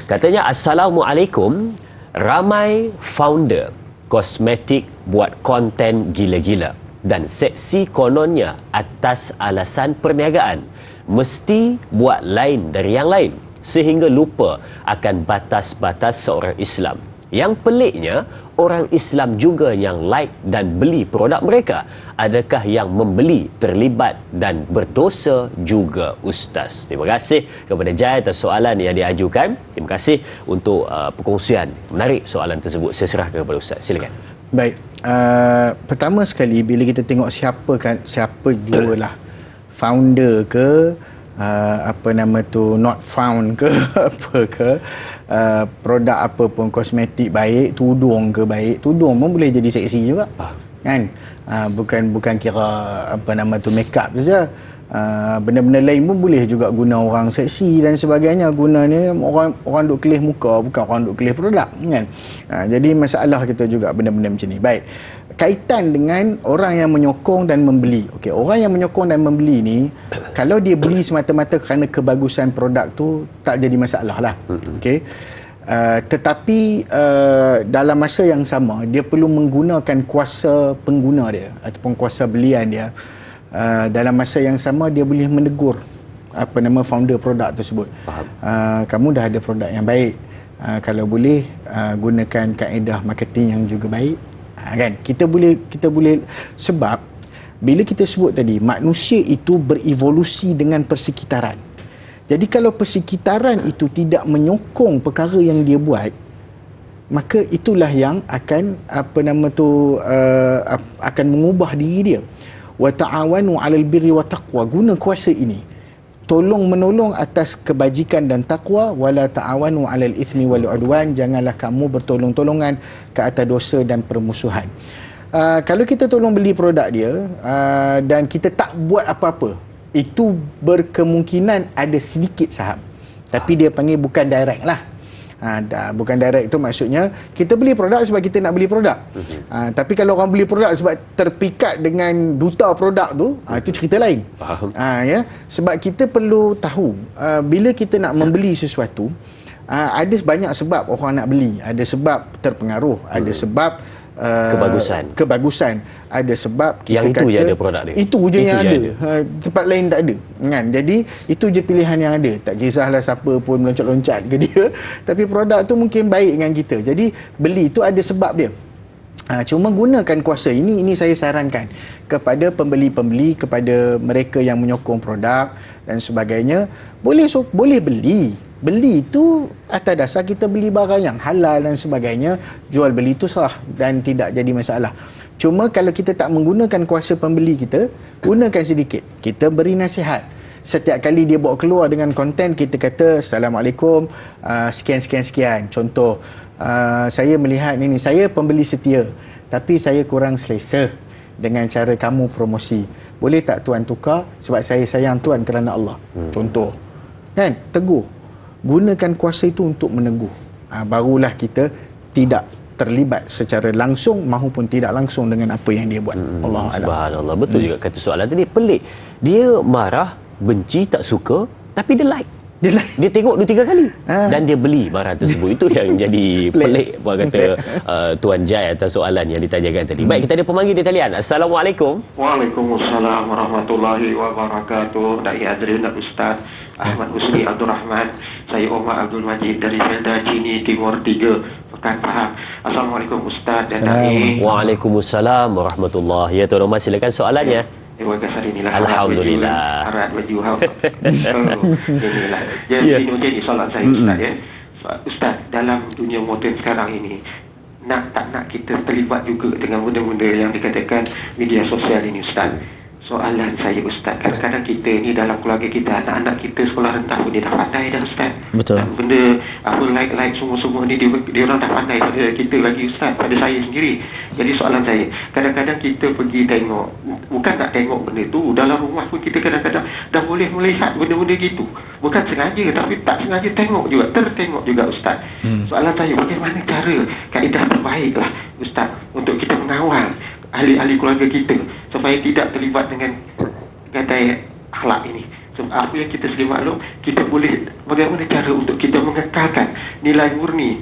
Katanya, Assalamualaikum. Ramai founder kosmetik buat konten gila-gila dan seksi kononnya atas alasan perniagaan, mesti buat lain dari yang lain sehingga lupa akan batas-batas seorang Islam. Yang peliknya, orang Islam juga yang like dan beli produk mereka. Adakah yang membeli terlibat dan berdosa juga, Ustaz? Terima kasih kepada Jai atas soalan yang diajukan. Terima kasih untuk perkongsian menarik soalan tersebut. Saya serahkan kepada Ustaz. Silakan. Baik. Pertama sekali, bila kita tengok siapa jualah, founder ke, not found ke, apa ke, produk apa pun, kosmetik baik, tudung ke baik, tudung pun boleh jadi seksi juga, kan? Bukan kira make up saja. Benda-benda lain pun boleh juga guna orang seksi dan sebagainya. Gunanya orang duk kelih muka, bukan orang duk kelih produk, kan? Jadi masalah kita juga benda-benda macam ni. Baik, kaitan dengan orang yang menyokong dan membeli. Okey, orang yang menyokong dan membeli ni, kalau dia beli semata-mata kerana kebagusan produk tu, tak jadi masalah lah. Okey. Tetapi dalam masa yang sama, dia perlu menggunakan kuasa pengguna dia ataupun kuasa belian dia. Dalam masa yang sama, dia boleh menegur founder produk tersebut. Kamu dah ada produk yang baik, kalau boleh gunakan kaedah marketing yang juga baik, kan? Kita boleh sebab bila kita sebut tadi, manusia itu berevolusi dengan persekitaran. Jadi kalau persekitaran itu tidak menyokong perkara yang dia buat, maka itulah yang akan akan mengubah diri dia. Wa ta'awanu 'alal birri wa taqwa. Guna kuasa ini tolong menolong atas kebajikan dan takwa. Wala ta'awanu 'alal ithmi wal 'udwan. Janganlah kamu bertolong-tolongan ke atas dosa dan permusuhan. Kalau kita tolong beli produk dia dan kita tak buat apa-apa, itu berkemungkinan ada sedikit saham. Tapi dia panggil bukan direct lah. Bukan direct tu maksudnya kita beli produk sebab kita nak beli produk. Tapi kalau orang beli produk sebab terpikat dengan duta produk tu, itu cerita lain. Ya, sebab kita perlu tahu bila kita nak membeli sesuatu, ada banyak sebab orang nak beli. Ada sebab terpengaruh, ada sebab kebagusan, ada sebab kita yang itu kata je ada produk dia, itu je yang ada, tempat lain tak ada, kan? Jadi itu je pilihan yang ada. Tak kisahlah siapa pun meloncat-loncat ke dia, tapi produk tu mungkin baik dengan kita, jadi beli tu ada sebab dia. Cuma gunakan kuasa ini saya sarankan kepada pembeli-pembeli, kepada mereka yang menyokong produk dan sebagainya, boleh beli tu atas dasar kita beli barang yang halal dan sebagainya, jual beli tu sah dan tidak jadi masalah. Cuma kalau kita tak menggunakan kuasa pembeli kita, gunakan sedikit. Kita beri nasihat. Setiap kali dia bawa keluar dengan konten, kita kata Assalamualaikum, sekian. Contoh, saya melihat ini, saya pembeli setia, tapi saya kurang selesa dengan cara kamu promosi. Boleh tak tuan tukar sebab saya sayang tuan kerana Allah. Contoh, kan? Tegur. Gunakan kuasa itu untuk menegur. Barulah kita tidak terlibat secara langsung maupun tidak langsung dengan apa yang dia buat. Allah Subhanallah. Betul juga kata soalan tadi. Pelik. Dia marah, benci, tak suka, tapi dia like. Dia tengok 2-3 kali dan dia beli barang tersebut. Itu yang jadi pelik, kata Tuan Jai atas soalan yang ditanyakan tadi. Baik, kita ada pemanggil di talian. Assalamualaikum. Waalaikumsalam warahmatullahi wabarakatuh. Dai Azrin dan Ustaz Ahmad Husni Abdul Rahman. Saya Omar Abdul Majid dari Felda Cini Timur 3, Pekan Pahang. Assalamualaikum Ustaz dan Dai. Waalaikumsalam warahmatullahi. Ya Tuan Omar, silakan soalannya. Terima kasih. Alhamdulillah. Harap berjuang. Inilah. Jadi ini soalan saya Ustaz, ya. Ustaz, dalam dunia moden sekarang ini, tak nak kita terlibat juga dengan benda-benda yang dikatakan media sosial ini, Ustaz. Soalan saya Ustaz, kadang-kadang kita ni dalam keluarga kita, anak-anak kita sekolah rendah pun dia dah pandai dah Ustaz. Betul. Dan benda like semua-semua ni dia orang dah pandai pada kita lagi Ustaz, pada saya sendiri. Jadi soalan saya, kadang-kadang kita pergi tengok, bukan tak tengok benda tu, dalam rumah pun kita kadang-kadang dah boleh melihat benda-benda gitu. Bukan sengaja tapi tak sengaja tertengok juga Ustaz. Soalan saya, bagaimana cara kaedah terbaik lah Ustaz untuk kita mengawal ahli-ahli keluarga kita supaya tidak terlibat dengan gadai akhlak ini, apa yang kita sedia maklum, kita boleh bagaimana cara untuk kita mengekalkan nilai murni,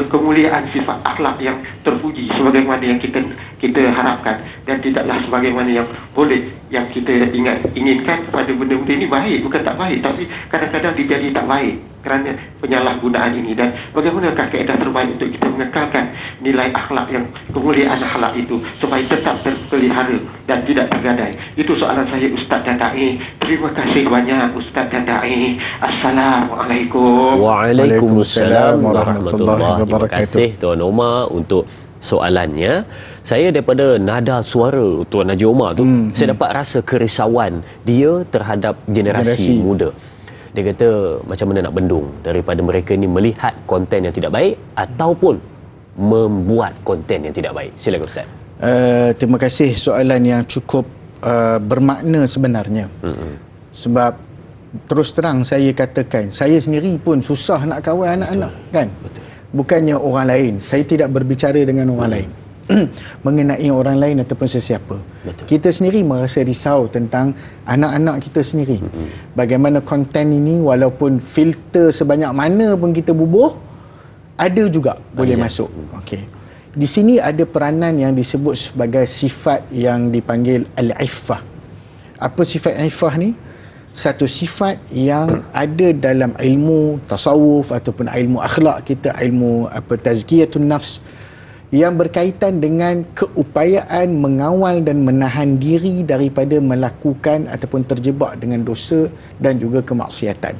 kemuliaan sifat akhlak yang terpuji sebagaimana yang kita harapkan, dan tidaklah sebagaimana yang boleh yang kita inginkan pada benda-benda ini baik, bukan tak baik, tapi kadang-kadang dijadi tak baik kerana penyalahgunaan ini. Dan bagaimanakah kaedah terbaik untuk kita mengekalkan nilai akhlak yang kemuliaan akhlak itu supaya tetap terpelihara dan tidak tergadai. Itu soalan saya, Ustaz dan Da'i. Terima kasih banyak Ustaz dan Da'i. Assalamualaikum. Waalaikumsalam warahmatullahi wabarakatuh. Terima kasih Tuan Omar untuk soalannya. Saya daripada nada suara Tuan Haji Omar tu, saya dapat rasa kerisauan dia terhadap generasi muda. Dia kata macam mana nak bendung daripada mereka ni melihat konten yang tidak baik ataupun membuat konten yang tidak baik. Silakan Ustaz. Terima kasih, soalan yang cukup bermakna sebenarnya. Sebab terus terang saya katakan, saya sendiri pun susah nak kawal anak-anak, kan? Betul. Bukannya orang lain. Saya tidak berbicara dengan orang lain mengenai orang lain ataupun sesiapa. Betul. Kita sendiri merasa risau tentang anak-anak kita sendiri. Bagaimana konten ini, walaupun filter sebanyak mana pun kita bubuh, ada juga boleh masuk. Okey. Di sini ada peranan yang disebut sebagai sifat yang dipanggil al-iffah. Apa sifat iffah ni? Satu sifat yang ada dalam ilmu tasawuf ataupun ilmu akhlak kita, ilmu tazkiyatun nafs, yang berkaitan dengan keupayaan mengawal dan menahan diri daripada melakukan ataupun terjebak dengan dosa dan juga kemaksiatan.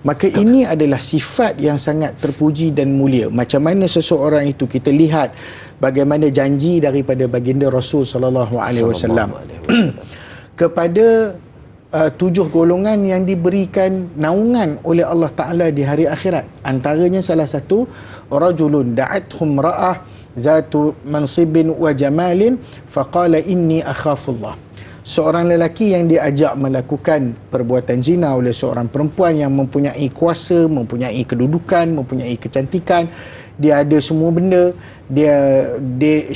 Maka ini adalah sifat yang sangat terpuji dan mulia. Macam mana seseorang itu, kita lihat bagaimana janji daripada baginda Rasul sallallahu alaihi wasallam kepada 7 golongan yang diberikan naungan oleh Allah Ta'ala di hari akhirat. Antaranya salah satu, rajulun da'athum ra'ah zatu mansibin wa jamalin faqala inni akhafullah. Seorang lelaki yang diajak melakukan perbuatan zina oleh seorang perempuan yang mempunyai kuasa, mempunyai kedudukan, mempunyai kecantikan, dia ada semua benda,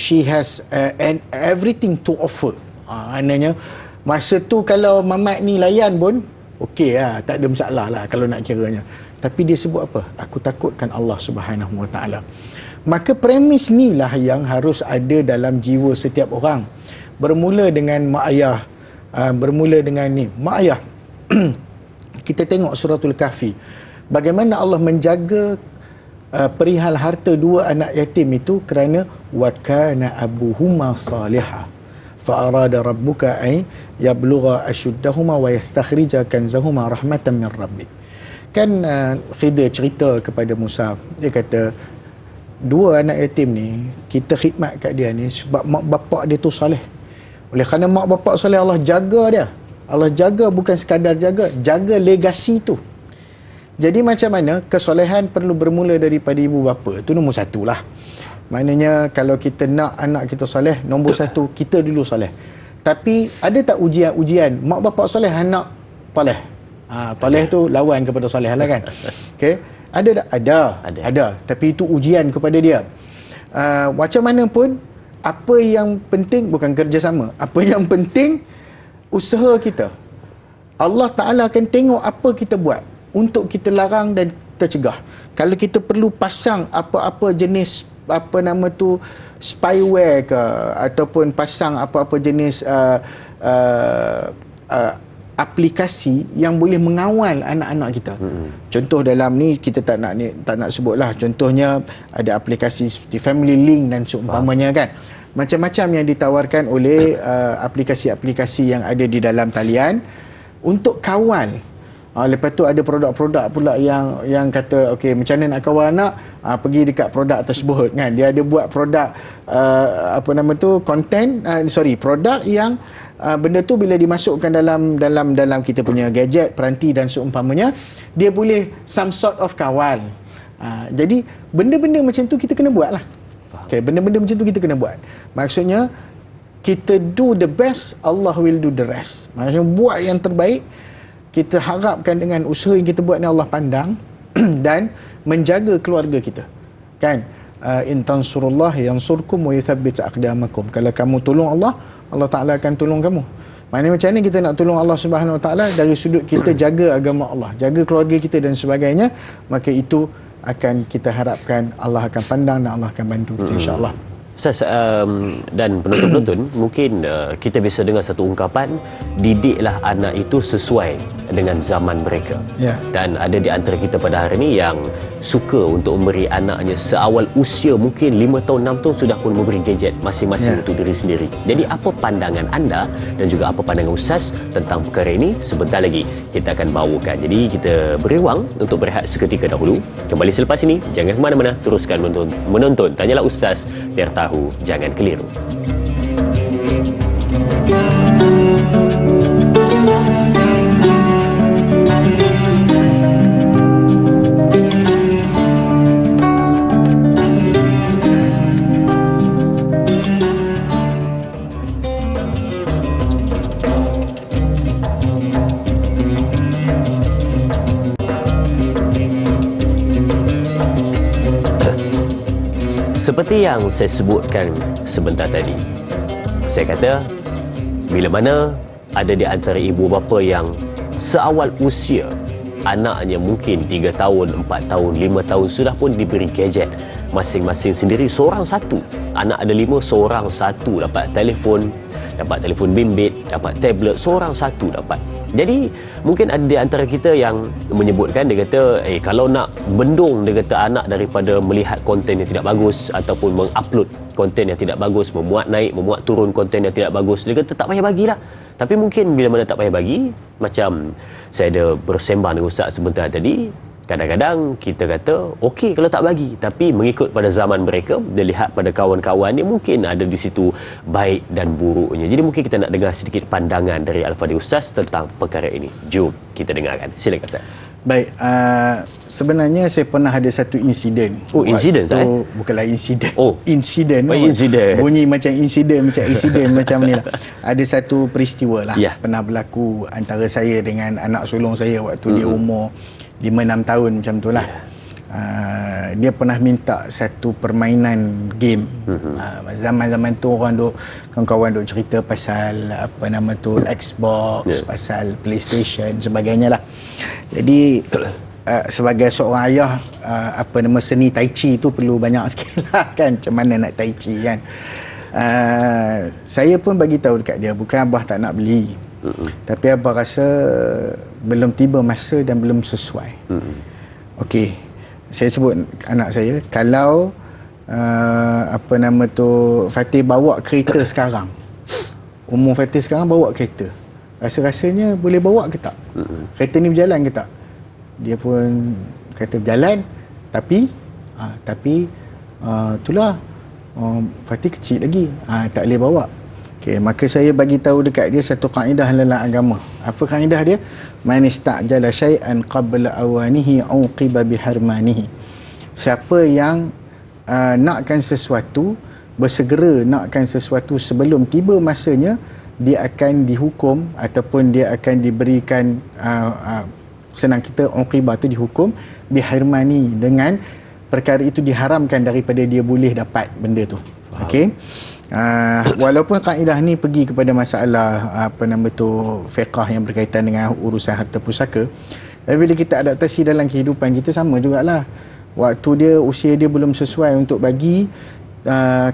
she has everything to offer. Maknanya masa tu kalau mamat ni layan pun okey lah, tak ada masalah lah kalau nak kiranya. Tapi dia sebut apa? Aku takutkan Allah Subhanahu Wa Taala. Maka premis ni lah yang harus ada dalam jiwa setiap orang. Bermula dengan mak ayah, bermula dengan ni mak ayah. Kita tengok suratul Kahfi, bagaimana Allah menjaga perihal harta 2 anak yatim itu, kerana wa kana abuhuma salihah fa arada rabbuka ay yablugha ashuddahuma wa yastakhrija kanzahuma rahmatan min rabbik. Kan Khidir cerita kepada Musa, dia kata 2 anak yatim ni kita khidmat kat dia ni sebab mak bapak dia tu soleh. Oleh kerana mak bapak soleh, Allah jaga dia. Allah jaga, bukan sekadar jaga legasi tu. Jadi macam mana kesolehan perlu bermula daripada ibu bapa. Itu nombor 1 lah. Maknanya kalau kita nak anak kita soleh, nombor 1 kita dulu soleh. Tapi ada tak ujian mak bapak soleh, anak soleh? Soleh tu lawan kepada soleh lah kan. Okey. Ada tak? Ada. Tapi itu ujian kepada dia. Macam mana pun, apa yang penting bukan kerjasama. Apa yang penting usaha kita. Allah Ta'ala akan tengok apa kita buat untuk kita larang dan kita cegah. Kalau kita perlu pasang apa-apa jenis spyware ke, ataupun pasang apa-apa jenis aplikasi yang boleh mengawal anak-anak kita. Contoh dalam ni kita tak nak sebutlah. Contohnya ada aplikasi seperti Family Link dan seumpamanya kan. Macam-macam yang ditawarkan oleh aplikasi-aplikasi yang ada di dalam talian untuk kawal. Lepas tu ada produk-produk pula yang kata okey, macam mana nak kawal anak, pergi dekat produk tersebut kan. Dia ada buat produk produk yang benda tu bila dimasukkan dalam kita punya gadget, peranti dan seumpamanya, dia boleh some sort of kawal. Jadi benda-benda macam tu kita kena buat lah. Okay, benda-benda macam tu kita kena buat. Maksudnya kita do the best, Allah will do the rest. Maksudnya buat yang terbaik. Kita harapkan dengan usaha yang kita buat ni Allah pandang dan menjaga keluarga kita. Kan? In tansurullah yansurkum wa yuthabbit aqdamakum. Kalau kamu tolong Allah, Allah Ta'ala akan tolong kamu. Maknanya macam mana kita nak tolong Allah Subhanahu Wa Taala dari sudut kita jaga agama Allah, jaga keluarga kita dan sebagainya, maka itu akan kita harapkan Allah akan pandang dan Allah akan bantu kita, insya-Allah. Ustaz, dan penonton-penonton mungkin kita bisa dengar satu ungkapan, didiklah anak itu sesuai dengan zaman mereka. Dan ada di antara kita pada hari ini yang suka untuk memberi anaknya seawal usia mungkin 5 tahun 6 tahun sudah pun memberi gadget masing-masing untuk diri sendiri. Jadi apa pandangan anda dan juga apa pandangan Ustaz tentang perkara ini? Sebentar lagi kita akan bawakan. Jadi kita beri ruang untuk berehat seketika dahulu. Kembali selepas ini, jangan ke mana-mana, teruskan menonton Tanyalah Ustaz, biar tahu jangan keliru. Seperti yang saya sebutkan sebentar tadi, saya kata bila mana ada di antara ibu bapa yang seawal usia anaknya mungkin 3 tahun, 4 tahun, 5 tahun sudah pun diberi gadget masing-masing sendiri, seorang satu. Anak ada 5, seorang satu dapat telefon bimbit, dapat tablet, seorang satu dapat. Jadi mungkin ada di antara kita yang menyebutkan, dia kata kalau nak bendung, dia kata, anak daripada melihat konten yang tidak bagus ataupun mengupload konten yang tidak bagus, memuat naik, memuat turun konten yang tidak bagus, dia kata tak payah bagilah. Tapi mungkin bila mana tak payah bagi, macam saya ada bersembang dengan Ustaz sebentar tadi, kadang-kadang kita kata okey kalau tak bagi, tapi mengikut pada zaman mereka, dia lihat pada kawan-kawan dia mungkin ada di situ baik dan buruknya. Jadi mungkin kita nak dengar sedikit pandangan dari Al-Fadhil Ustaz tentang perkara ini. Jom kita dengarkan. Silakan Ustaz. Baik, sebenarnya saya pernah ada satu insiden. Insiden Ustaz? Bukanlah insiden. Insiden. Bunyi macam insiden, macam insiden macam ni lah. Ada satu peristiwa lah pernah berlaku antara saya dengan anak sulung saya waktu dia umur 5-6 tahun macam tu lah. Dia pernah minta satu permainan game. Zaman-zaman tu orang duk, kawan-kawan duk cerita pasal apa nama tu, Xbox, pasal PlayStation sebagainya lah. Jadi sebagai seorang ayah, apa nama, seni tai chi tu perlu banyak sikit lah kan, macam mana nak tai chi kan. Saya pun bagi tahu dekat dia, bukan abah tak nak beli, tapi abah rasa belum tiba masa dan belum sesuai. Okey, saya sebut anak saya, kalau apa nama tu, Fatih bawa kereta sekarang, umur Fatih sekarang bawa kereta, rasa-rasanya boleh bawa ke tak? Kereta ni berjalan ke tak? Dia pun kata berjalan, tapi itulah, Fatih kecil lagi, tak boleh bawa. Okay, maka saya bagi tahu dekat dia satu kaedah dalam agama. Apa kaedah dia? Man istajala syai'an qabla awanihi uqiba biharmanihi. Siapa yang nakkan sesuatu, bersegera nakkan sesuatu sebelum tiba masanya, dia akan dihukum ataupun dia akan diberikan senang kita, uqiba tu dihukum, biharmani, dengan perkara itu diharamkan daripada dia boleh dapat benda tu. Okey. Walaupun kaedah ni pergi kepada masalah apa nama tu, fiqh yang berkaitan dengan urusan harta pusaka, tapi bila kita adaptasi dalam kehidupan kita sama jugalah. Waktu dia, usia dia belum sesuai untuk bagi,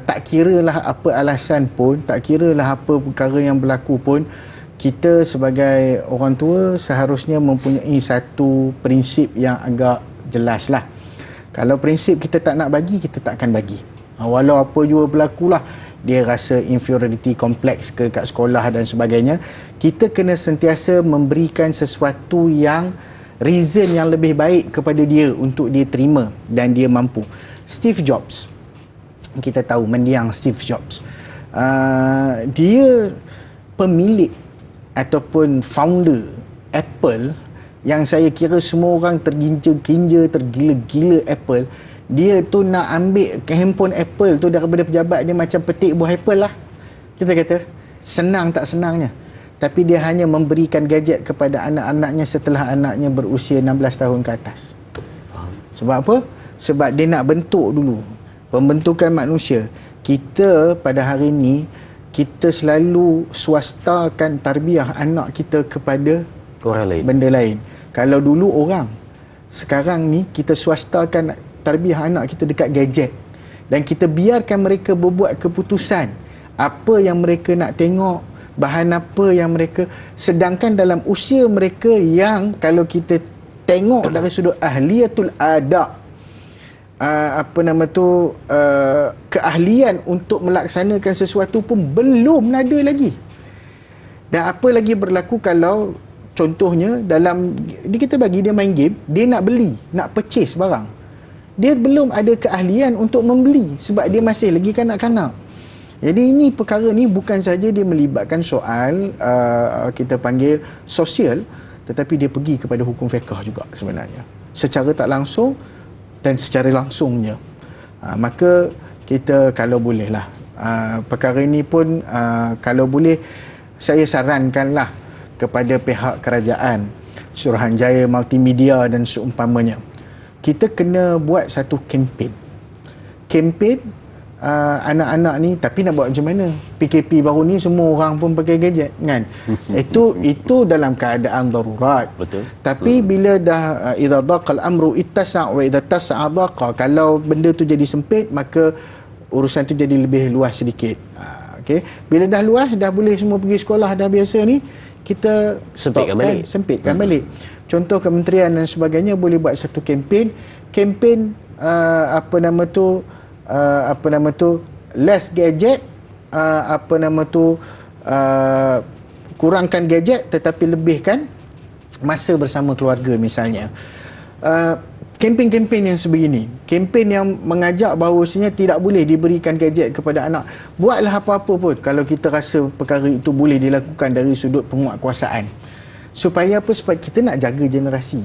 tak kiralah apa alasan pun, tak kiralah apa perkara yang berlaku pun, kita sebagai orang tua seharusnya mempunyai satu prinsip yang agak jelas lah. Kalau prinsip kita tak nak bagi, kita tak akan bagi. Walau apa jua berlakulah, dia rasa inferiority complex ke kat sekolah dan sebagainya, kita kena sentiasa memberikan sesuatu yang reason yang lebih baik kepada dia untuk dia terima dan dia mampu. Steve Jobs, kita tahu mendiang Steve Jobs, dia pemilik ataupun founder Apple, yang saya kira semua orang terginja-ginja, tergila-gila Apple. Dia tu nak ambil ke handphone Apple tu daripada pejabat dia macam petik buah apple lah. Kita kata senang tak senangnya, tapi dia hanya memberikan gadget kepada anak-anaknya setelah anaknya berusia 16 tahun ke atas. Sebab apa? Sebab dia nak bentuk dulu pembentukan manusia. Kita pada hari ini, kita selalu swastakan tarbiyah anak kita kepada orang lain, benda lain. Kalau dulu orang, sekarang ni kita swastakan tarbiyah anak kita dekat gadget, dan kita biarkan mereka berbuat keputusan apa yang mereka nak tengok, bahan apa yang mereka, sedangkan dalam usia mereka yang kalau kita tengok dari sudut ahliyatul adab, keahlian untuk melaksanakan sesuatu pun belum ada lagi. Dan apa lagi berlaku kalau contohnya dalam, kita bagi dia main game, dia nak beli, nak purchase barang, dia belum ada keahlian untuk membeli sebab dia masih lagi kanak-kanak. Jadi ini perkara ni bukan saja dia melibatkan soal kita panggil sosial, tetapi dia pergi kepada hukum fiqh juga sebenarnya, secara tak langsung dan secara langsungnya. Maka kita kalau bolehlah, perkara ini pun kalau boleh saya sarankanlah kepada pihak kerajaan, Suruhanjaya Multimedia dan seumpamanya, kita kena buat satu kempen anak-anak ni. Tapi nak buat macam mana? PKP baru ni semua orang pun pakai gadget kan. Itu dalam keadaan darurat. Betul. Tapi bila dah idza daqal amru ittasa' wa idza tasa'a daqa, kalau benda tu jadi sempit maka urusan tu jadi lebih luas sedikit. Okey, bila dah luas, dah boleh semua pergi sekolah dah biasa ni, kita sempitkan balik. Contoh kementerian dan sebagainya boleh buat satu kempen less gadget, kurangkan gadget tetapi lebihkan masa bersama keluarga misalnya. Kempen-kempen yang sebegini, kempen yang mengajak bahawasanya tidak boleh diberikan gadget kepada anak. Buatlah apa-apa pun kalau kita rasa perkara itu boleh dilakukan dari sudut penguatkuasaan. Supaya apa? Supaya kita nak jaga generasi.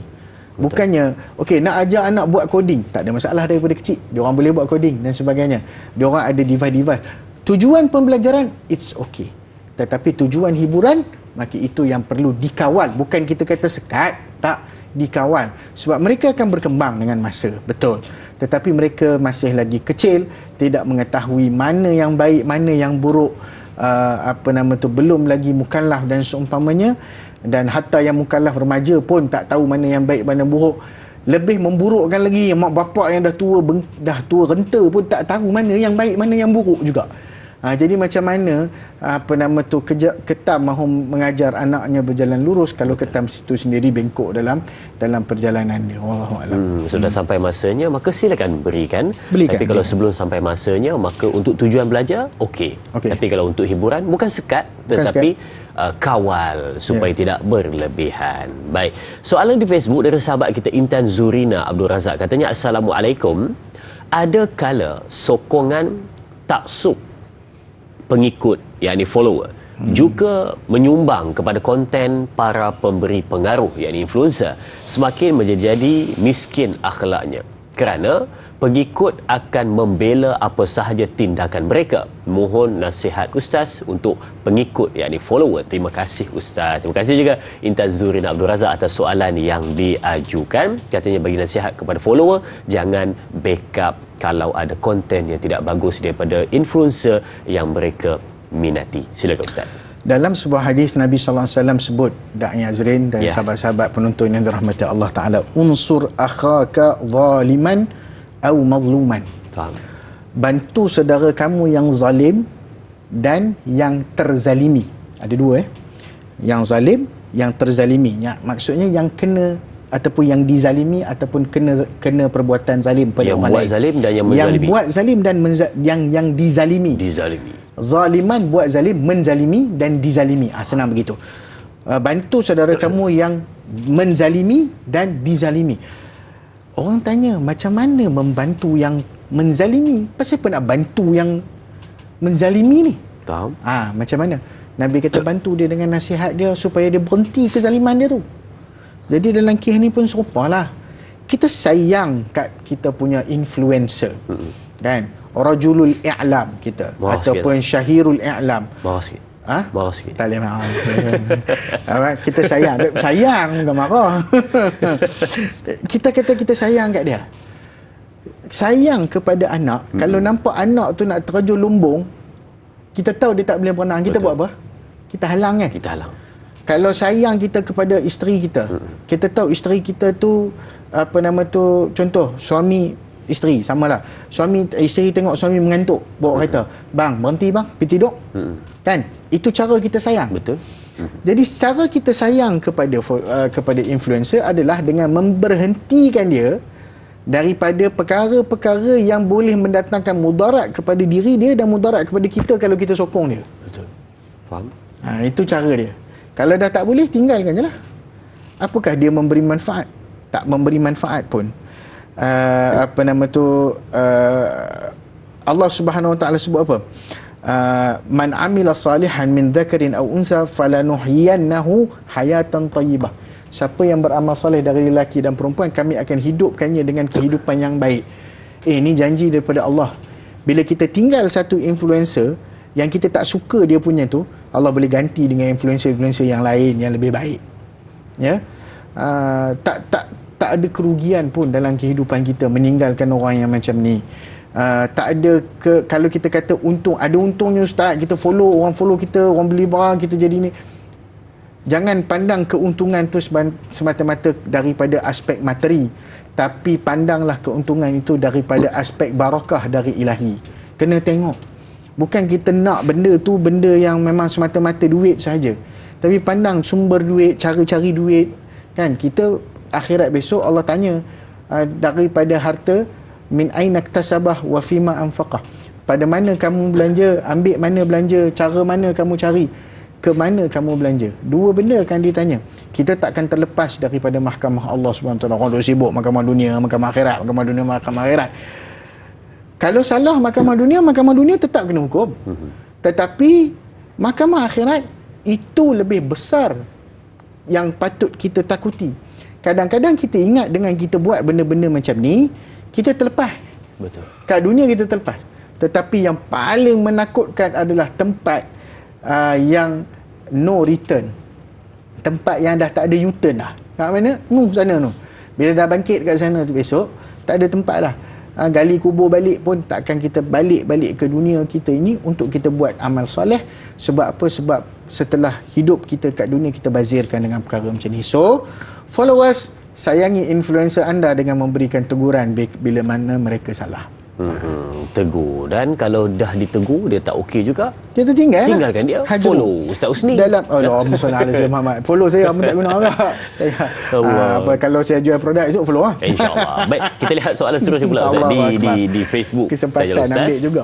Bukannya nak ajak anak buat coding, tak ada masalah daripada kecil, dia orang boleh buat coding dan sebagainya, dia orang ada device. Tujuan pembelajaran it's okay, tetapi tujuan hiburan maka itu yang perlu dikawal. Bukan kita kata sekat, tak, dikawal, sebab mereka akan berkembang dengan masa, betul, tetapi mereka masih lagi kecil, tidak mengetahui mana yang baik, mana yang buruk, belum lagi mukallaf dan seumpamanya. Dan hatta yang mukallaf remaja pun tak tahu mana yang baik, mana buruk. Lebih memburukkan lagi, mak bapak yang dah tua renta pun tak tahu mana yang baik, mana yang buruk juga. Jadi macam mana Ketam mahu mengajar anaknya berjalan lurus kalau Ketam situ sendiri bengkok dalam perjalanan dia. Wallahu a'lam. Sudah sampai masanya maka silakan berikan. Tapi kalau sebelum sampai masanya maka untuk tujuan belajar okey. Tapi kalau untuk hiburan bukan sekat tetapi kawal supaya tidak berlebihan. Baik. Soalan di Facebook dari sahabat kita Intan Zurina Abdul Razak, katanya Assalamualaikum. Ada kala sokongan taksub pengikut, yakni follower, juga menyumbang kepada konten para pemberi pengaruh, yakni influencer, semakin menjadi miskin akhlaknya kerana pengikut akan membela apa sahaja tindakan mereka. Mohon nasihat Ustaz untuk pengikut, yakni follower. Terima kasih Ustaz. Terima kasih juga Intan Zurin Abdul Razak atas soalan yang diajukan. Katanya bagi nasihat kepada follower, jangan backup kalau ada konten yang tidak bagus daripada influencer yang mereka minati. Silakan Ustaz. Dalam sebuah hadis Nabi sallallahu alaihi wasallam sebut, Da'i Azrin dan sahabat-sahabat penonton yang dirahmati Allah Taala, unsur akhaka zaliman atau mazluman. Bantu saudara kamu yang zalim dan yang terzalimi. Ada dua yang zalim, yang terzalimi. Maksudnya yang kena ataupun yang dizalimi ataupun kena perbuatan zalim pada orang lain. Yang buat zalim dan yang menzalimi. Yang buat zalim dan yang dizalimi. Zaliman buat zalim, menzalimi dan dizalimi. Senang begitu. Bantu saudara kamu yang menzalimi dan dizalimi. Orang tanya, macam mana membantu yang menzalimi? Pasal apa nak bantu yang menzalimi ni? Faham? Macam mana? Nabi kata bantu dia dengan nasihat dia supaya dia berhenti kezaliman dia tu. Jadi dalam kisah ni pun serupalah. Kita sayang kat kita punya influencer. Kan? Rajulul i'lam kita ataupun syahirul i'lam. Marah sikit. Marah sikit. Tak boleh marah. Kita sayang bukan marah. Kita kata kita sayang kat dia. Sayang kepada anak. Kalau nampak anak tu nak terjun lumbung, kita tahu dia tak boleh berenang, kita buat apa? Kita halang kan? Kita halang. Kalau sayang kita kepada isteri kita, kita tahu isteri kita tu contoh suami isteri samalah. Isteri tengok suami mengantuk, bawa kereta, bang berhenti bang, pergi tidur. Kan? Itu cara kita sayang. Betul. Jadi cara kita sayang kepada influencer adalah dengan memberhentikan dia daripada perkara-perkara yang boleh mendatangkan mudarat kepada diri dia dan mudarat kepada kita kalau kita sokong dia. Betul. Faham? Itu cara dia. Kalau dah tak boleh, tinggalkan je lah. Apakah dia memberi manfaat? Tak memberi manfaat pun. Allah Subhanahu Wa Taala sebut apa? Man amila salihan min dzakarin aw unsa falanuhyiyannahu hayatan thayyibah. Siapa yang beramal soleh dari lelaki dan perempuan, kami akan hidupkannya dengan kehidupan yang baik. Ini janji daripada Allah. Bila kita tinggal satu influencer yang kita tak suka dia punya tu, Allah boleh ganti dengan influencer-influencer yang lain yang lebih baik. Ya. Tak ada kerugian pun dalam kehidupan kita meninggalkan orang yang macam ni. Tak ada kalau kita kata untung, ada untungnya ustaz, kita orang follow kita, orang beli barang, kita jadi ni. Jangan pandang keuntungan tu semata-mata daripada aspek materi, tapi pandanglah keuntungan itu daripada aspek barakah dari ilahi. Kena tengok. Bukan kita nak benda tu benda yang memang semata-mata duit saja, tapi pandang sumber duit, cara cari duit. Kan kita akhirat besok Allah tanya daripada harta, min aina iktasabah wa fima anfaqah. Pada mana kamu belanja, ambil mana belanja, cara mana kamu cari, ke mana kamu belanja. Dua benda akan ditanya. Kita takkan terlepas daripada mahkamah Allah SWT. Orang duk sibuk mahkamah dunia, mahkamah akhirat, mahkamah dunia, mahkamah akhirat. Kalau salah mahkamah dunia tetap kena hukum. Tetapi mahkamah akhirat itu lebih besar yang patut kita takuti. Kadang-kadang kita ingat dengan kita buat benda-benda macam ni, kita terlepas. Betul. Kat dunia kita terlepas. Tetapi yang paling menakutkan adalah tempat yang no return. Tempat yang dah tak ada U-turn dah. Kat mana? Sana. Bila dah bangkit kat sana tu besok, tak ada tempat lah. Gali kubur balik pun takkan kita balik ke dunia kita ini untuk kita buat amal soleh. Sebab apa? Sebab setelah hidup kita kat dunia, kita bazirkan dengan perkara macam ni. So, followers, sayangi influencer anda dengan memberikan teguran bila mana mereka salah. Tegur. Dan kalau dah ditegur dia tak okey juga, dia tertinggal. Tinggalkan dia. Follow Ustaz Husni dalam Allahumma salli ala sayyidina Muhammad. Follow saya pun tak guna lah. Saya kalau saya jual produk esok follow lah. InsyaAllah. Baik, kita lihat soalan seterusnya pula Ustaz di Facebook. Kesempatan ambil juga.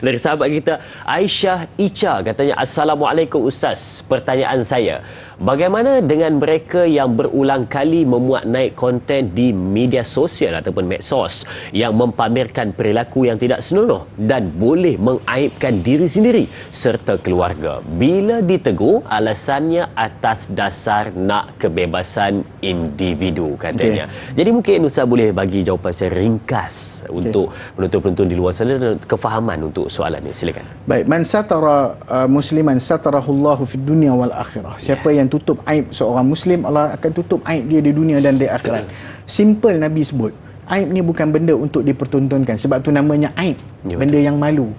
Dari sahabat kita Aisyah Icha katanya, Assalamualaikum Ustaz. Pertanyaan saya, bagaimana dengan mereka yang berulang kali memuat naik konten di media sosial ataupun medsos yang mempamerkan perilaku yang tidak senonoh dan boleh mengaibkan diri sendiri serta keluarga? Bila ditegur, alasannya atas dasar nak kebebasan individu katanya. Jadi mungkin Ustaz boleh bagi jawapan secara ringkas untuk penonton-penonton di luar sana dan kefahaman untuk soalan ini. Silakan. Baik, man satara musliman satarahullahu fid dunya wal akhirah. Siapa yang tutup aib seorang muslim, Allah akan tutup aib dia di dunia dan di akhirat. Simple Nabi sebut. Aib ni bukan benda untuk dipertontonkan. Sebab tu namanya aib. Benda yang malu.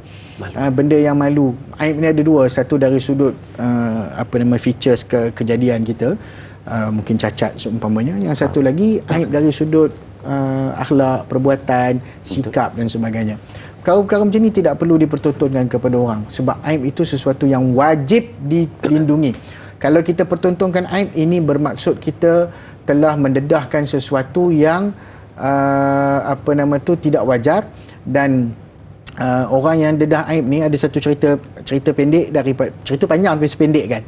Benda yang malu. Aib ni ada dua. Satu dari sudut features kejadian kita. Mungkin cacat seumpamanya. Yang satu lagi aib dari sudut akhlak, perbuatan, sikap dan sebagainya. Perkara-perkara macam ni tidak perlu dipertontonkan kepada orang. Sebab aib itu sesuatu yang wajib dilindungi. Kalau kita pertontonkan aib, ini bermaksud kita telah mendedahkan sesuatu yang tidak wajar. Dan orang yang dedah aib ni, ada satu cerita pendek, daripada cerita panjang tapi sependek kan.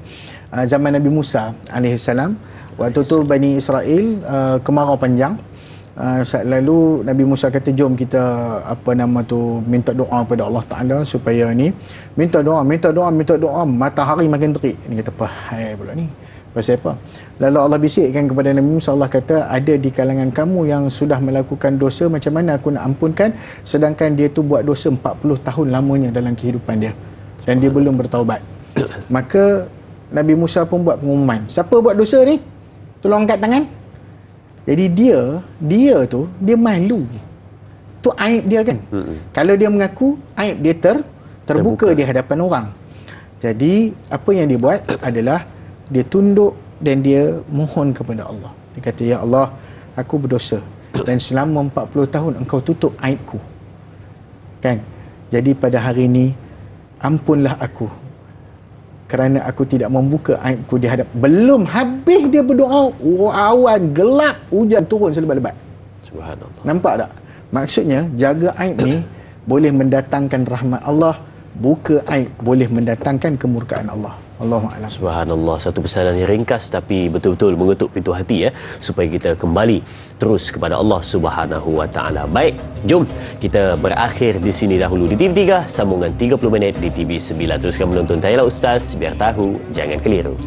Zaman Nabi Musa alaihissalam, waktu tu Bani Israel kemarau panjang. Lalu Nabi Musa kata, jom kita minta doa kepada Allah Ta'ala supaya ni, minta doa, matahari makin terik. Ni kata, hai pula ni, pasal apa? Lalu Allah bisikkan kepada Nabi Musa, Allah kata, ada di kalangan kamu yang sudah melakukan dosa, macam mana aku nak ampunkan, sedangkan dia tu buat dosa 40 tahun lamanya dalam kehidupan dia dan dia belum bertaubat. Maka Nabi Musa pun buat pengumuman, siapa buat dosa ni, tolong angkat tangan. Jadi dia tu dia malu. Tu aib dia kan. Kalau dia mengaku, aib dia terbuka di hadapan orang. Jadi apa yang dia buat adalah dia tunduk dan dia mohon kepada Allah. Dia kata, ya Allah, aku berdosa dan selama 40 tahun engkau tutup aibku, kan? Jadi pada hari ini ampunlah aku kerana aku tidak membuka aibku di hadap. Belum habis dia berdoa, awan gelap, hujan turun selebat-lebat. Subhanallah. Nampak tak? Maksudnya jaga aib ni boleh mendatangkan rahmat Allah, buka aib boleh mendatangkan kemurkaan Allah. Allahu'alam. Subhanallah, satu pesanan yang ringkas tapi betul-betul mengetuk pintu hati supaya kita kembali terus kepada Allah Subhanahu wa taala. Baik, jom kita berakhir di sini dahulu di TV3, sambungan 30 minit di TV9. Teruskan menonton Tayalah Ustaz, biar tahu jangan keliru.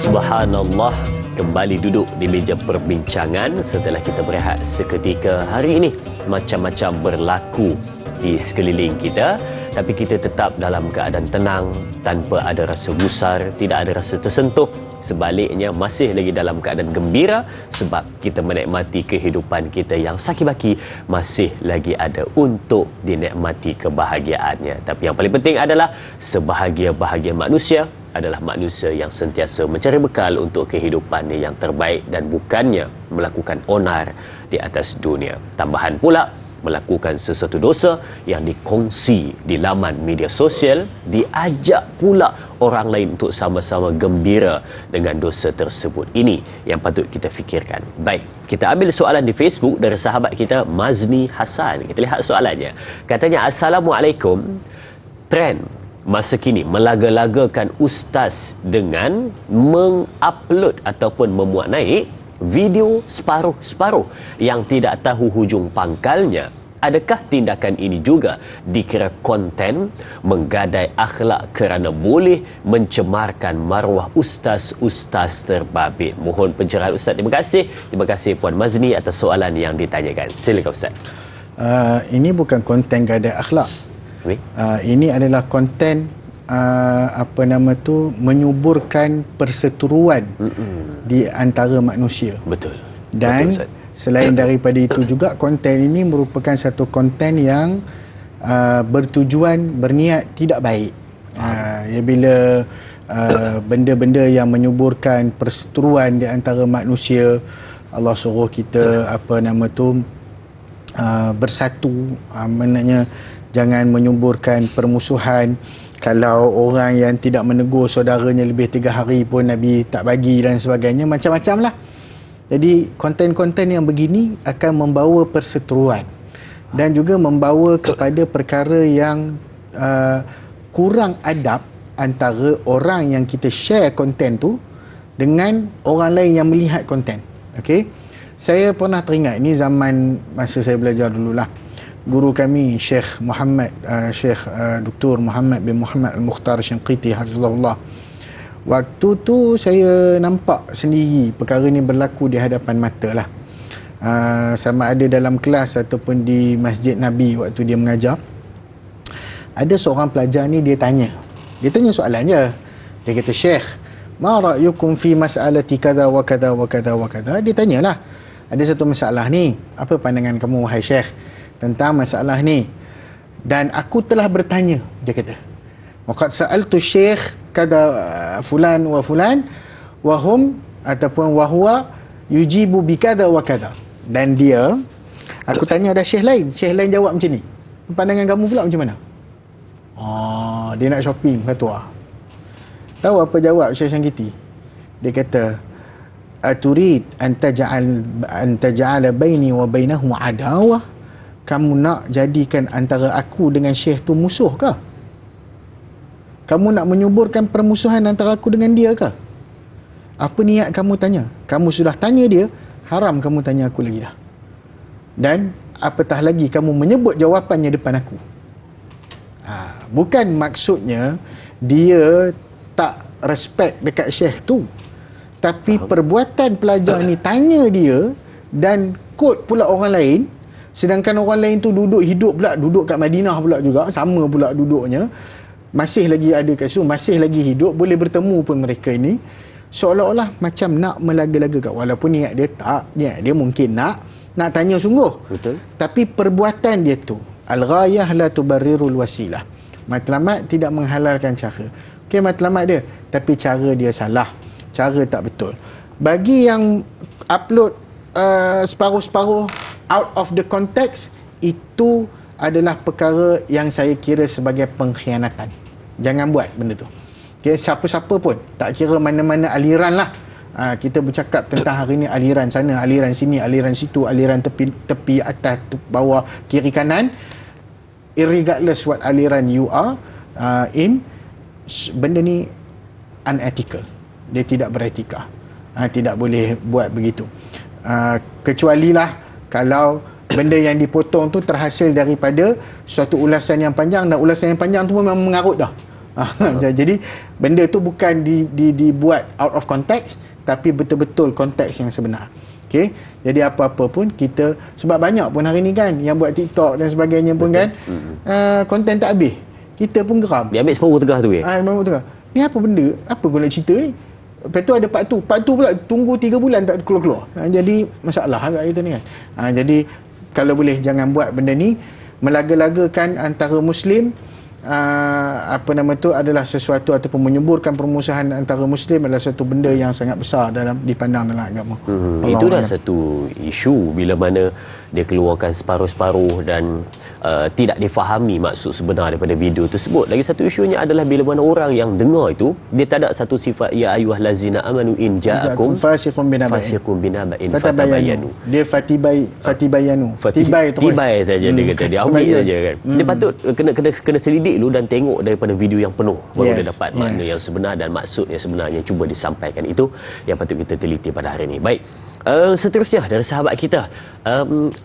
Subhanallah, kembali duduk di meja perbincangan setelah kita berehat seketika. Hari ini macam-macam berlaku di sekeliling kita, tapi kita tetap dalam keadaan tenang, tanpa ada rasa gusar, tidak ada rasa tersentuh. Sebaliknya masih lagi dalam keadaan gembira sebab kita menikmati kehidupan kita yang sakibaki masih lagi ada untuk dinikmati kebahagiaannya. Tapi yang paling penting adalah sebahagia-bahagia manusia adalah manusia yang sentiasa mencari bekal untuk kehidupannya yang terbaik dan bukannya melakukan onar di atas dunia. Tambahan pula, melakukan sesuatu dosa yang dikongsi di laman media sosial, diajak pula orang lain untuk sama-sama gembira dengan dosa tersebut. Ini yang patut kita fikirkan. Baik, kita ambil soalan di Facebook dari sahabat kita Mazni Hasan. Kita lihat soalannya. Katanya, Assalamualaikum. Trend masa kini melaga-lagakan ustaz dengan mengupload ataupun memuat naik video separuh-separuh yang tidak tahu hujung pangkalnya. Adakah tindakan ini juga dikira konten menggadai akhlak kerana boleh mencemarkan maruah ustaz-ustaz terbabit? Mohon pencerahan Ustaz. Terima kasih. Terima kasih Puan Mazni atas soalan yang ditanyakan. Silakan Ustaz. Ini bukan konten gadai akhlak. Ini adalah konten menyuburkan perseteruan di antara manusia. Betul. Dan betul, selain daripada itu juga, konten ini merupakan satu konten yang bertujuan, berniat tidak baik. Bila benda-benda yang menyuburkan perseteruan di antara manusia, Allah suruh kita bersatu, maknanya jangan menyuburkan permusuhan. Kalau orang yang tidak menegur saudaranya lebih 3 hari pun Nabi tak bagi dan sebagainya, macam-macam lah. Jadi konten-konten yang begini akan membawa perseteruan dan juga membawa kepada perkara yang kurang adab antara orang yang kita share konten tu dengan orang lain yang melihat konten. Okey, saya pernah teringat, ini zaman masa saya belajar dululah, guru kami Syekh Muhammad Dr. Muhammad bin Muhammad Al-Mukhtar Shinqiti hafizahullah. Waktu tu saya nampak sendiri perkara ni berlaku di hadapan mata lah. Sama ada dalam kelas ataupun di Masjid Nabi waktu dia mengajar. Ada seorang pelajar ni, dia tanya soalan je. Dia kata, Syekh, ma ra'yukum fi mas'alati kada wa kada wa kada wa kada. Dia tanyalah, ada satu masalah ni, apa pandangan kamu wahai Syekh tentang masalah ni? Dan aku telah bertanya, dia kata, waqad sa'altu syekh kada fulan wa fulan wa hum ataupun wa huwa yujibu bi kada wa kada. Dan dia, aku tanya ada syekh lain jawab macam ni. Pandangan kamu pula macam mana? Dia nak shopping fatwa. Tahu apa jawab Syekh Shinqiti? Dia kata, aturid an taj'ala baini wa bainahu adawah? Kamu nak jadikan antara aku dengan Syekh tu musuh ke? Kamu nak menyuburkan permusuhan antara aku dengan dia ke? Apa niat kamu tanya? Kamu sudah tanya dia, haram kamu tanya aku lagi dah. Dan apatah lagi kamu menyebut jawapannya depan aku. Bukan maksudnya dia tak respect dekat Syekh tu, tapi perbuatan pelajar ni tanya dia dan ikut pula orang lain, sedangkan orang lain tu duduk kat Madinah pula juga, sama pula duduknya, masih lagi ada kat situ, masih lagi hidup, boleh bertemu pun mereka ini, seolah-olah macam nak melaga-lagakan, walaupun niat dia mungkin nak tanya sungguh. Betul. Tapi perbuatan dia tu, al-ghayah la tubarrirul wasilah. Matlamat tidak menghalalkan cara. Okey, matlamat dia, tapi cara dia salah, cara tak betul. Bagi yang upload separuh-separuh out of the context, itu adalah perkara yang saya kira sebagai pengkhianatan. Jangan buat benda tu. Okay, siapa-siapa pun, tak kira mana-mana aliran lah. Kita bercakap tentang hari ni aliran sana, aliran sini, aliran situ, aliran tepi atas, bawah, kiri kanan, irregardless what aliran you are in, benda ni unethical. Dia tidak beretika. Tidak boleh buat begitu. Kecuali lah kalau benda yang dipotong tu terhasil daripada suatu ulasan yang panjang, dan ulasan yang panjang tu memang mengarut dah. Jadi benda tu bukan dibuat out of context, tapi betul-betul konteks yang sebenar. Okay? Jadi apa-apa pun kita, sebab banyak pun hari ni kan yang buat TikTok dan sebagainya pun kan, konten tak habis, kita pun geram. Dia ambil separuh tengah tu ya? Separuh tengah. Ni apa benda? Apa guna cerita ni? Lepas tu ada part tu pula tunggu 3 bulan tak keluar-keluar. Jadi masalah agak kita ni kan. Jadi kalau boleh jangan buat benda ni. Melaga-lagakan antara Muslim, adalah sesuatu ataupun menyuburkan permusuhan antara Muslim adalah satu benda yang sangat besar dipandang dalam agama. Itu dah satu isu bila mana dia keluarkan separuh-separuh dan tidak difahami maksud sebenar daripada video tersebut. Lagi satu isunya adalah bila mana orang yang dengar itu, dia tak ada satu sifat ya ayyuhallazina amanu in ja'akum fasiqun binaba'in fatabayanu. Dia fatibayanu. Tibai saja dia kata, dia ambil saja kan. Dia patut kena selidik dulu dan tengok daripada video yang penuh, baru dia dapat makna yang sebenar dan maksud yang sebenarnya cuba disampaikan. Itu yang patut kita teliti pada hari ini. Baik. Seterusnya dari sahabat kita,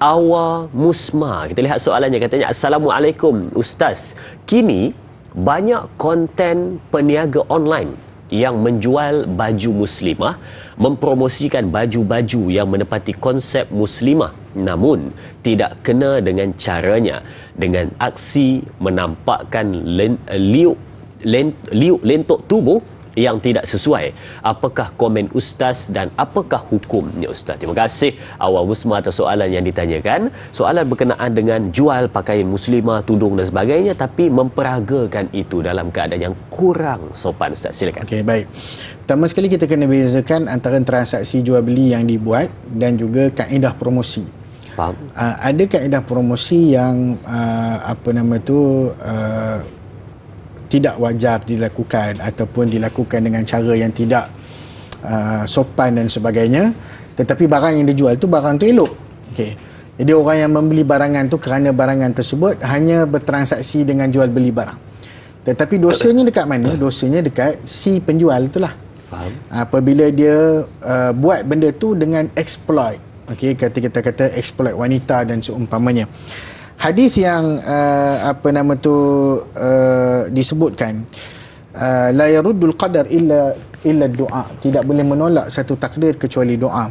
Awa Musma, kita lihat soalannya. Katanya, Assalamualaikum Ustaz, kini banyak konten peniaga online yang menjual baju muslimah, mempromosikan baju-baju yang menepati konsep muslimah, namun tidak kena dengan caranya, dengan aksi menampakkan liuk lentok tubuh yang tidak sesuai. Apakah komen Ustaz dan apakah hukumnya Ustaz? Terima kasih Awal Musma atas soalan yang ditanyakan. Soalan berkenaan dengan jual pakaian muslimah, tudung dan sebagainya, tapi memperagakan itu dalam keadaan yang kurang sopan. Ustaz, silakan. Okey, baik. Pertama sekali kita kena bezakan antara transaksi jual beli yang dibuat dan juga kaedah promosi. Faham? Ada kaedah promosi yang tidak wajar dilakukan ataupun dilakukan dengan cara yang tidak sopan dan sebagainya, tetapi barang yang dijual tu barang tu elok. Okey. Jadi orang yang membeli barangan tu kerana barangan tersebut hanya bertransaksi dengan jual beli barang. Tetapi dosanya dekat mana? Dosanya dekat si penjual itulah. Faham? Apabila dia buat benda tu dengan exploit. Okey, kita kata exploit wanita dan seumpamanya. Hadis yang disebutkan, la yaruddul qadar illa doa, tidak boleh menolak satu takdir kecuali doa.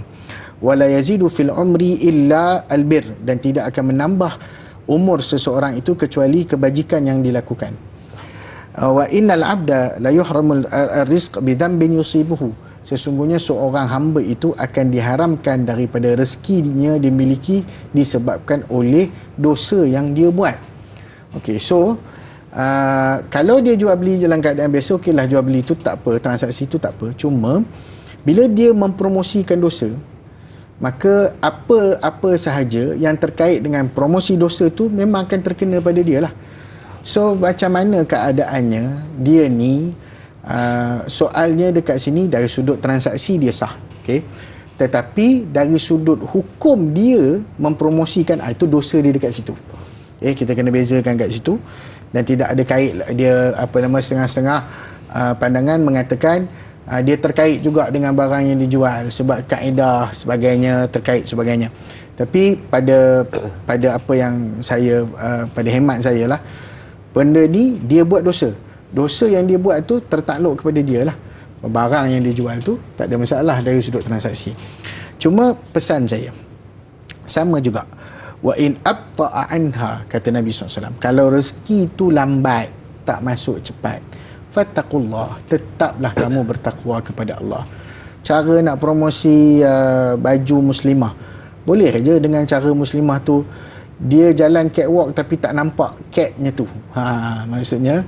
Wala yazidu fil umri illa albir, dan tidak akan menambah umur seseorang itu kecuali kebajikan yang dilakukan. Wa innal abda la yuhramul rizq bi dhanbin yusibuhu, sesungguhnya seorang hamba itu akan diharamkan daripada rezekinya dimiliki disebabkan oleh dosa yang dia buat. Okey, so kalau dia jual beli dalam keadaan biasa, okeylah, jual beli itu tak apa, transaksi itu tak apa. Cuma bila dia mempromosikan dosa, maka apa sahaja yang terkait dengan promosi dosa tu memang akan terkena pada dia lah. So macam mana keadaannya dia ni, soalnya dekat sini dari sudut transaksi dia sah, okey, tetapi dari sudut hukum dia mempromosikan, itu dosa dia dekat situ. Kita kena bezakan kat situ, dan tidak ada kait dia setengah-setengah pandangan mengatakan dia terkait juga dengan barang yang dijual sebab kaedah sebagainya terkait sebagainya. Tapi pada apa yang saya pada hemat saya lah, benda ni dia buat dosa. Dosa yang dia buat tu tertakluk kepada dia lah. Barang yang dia jual tu tak ada masalah dari sudut transaksi. Cuma pesan saya, Sama juga. Wa in abta'a anha, kata Nabi SAW, kalau rezeki tu lambat, tak masuk cepat, fattaqullah, tetaplah kamu bertakwa kepada Allah. Cara nak promosi baju muslimah, boleh je dengan cara muslimah tu dia jalan catwalk tapi tak nampak catnya tu. Maksudnya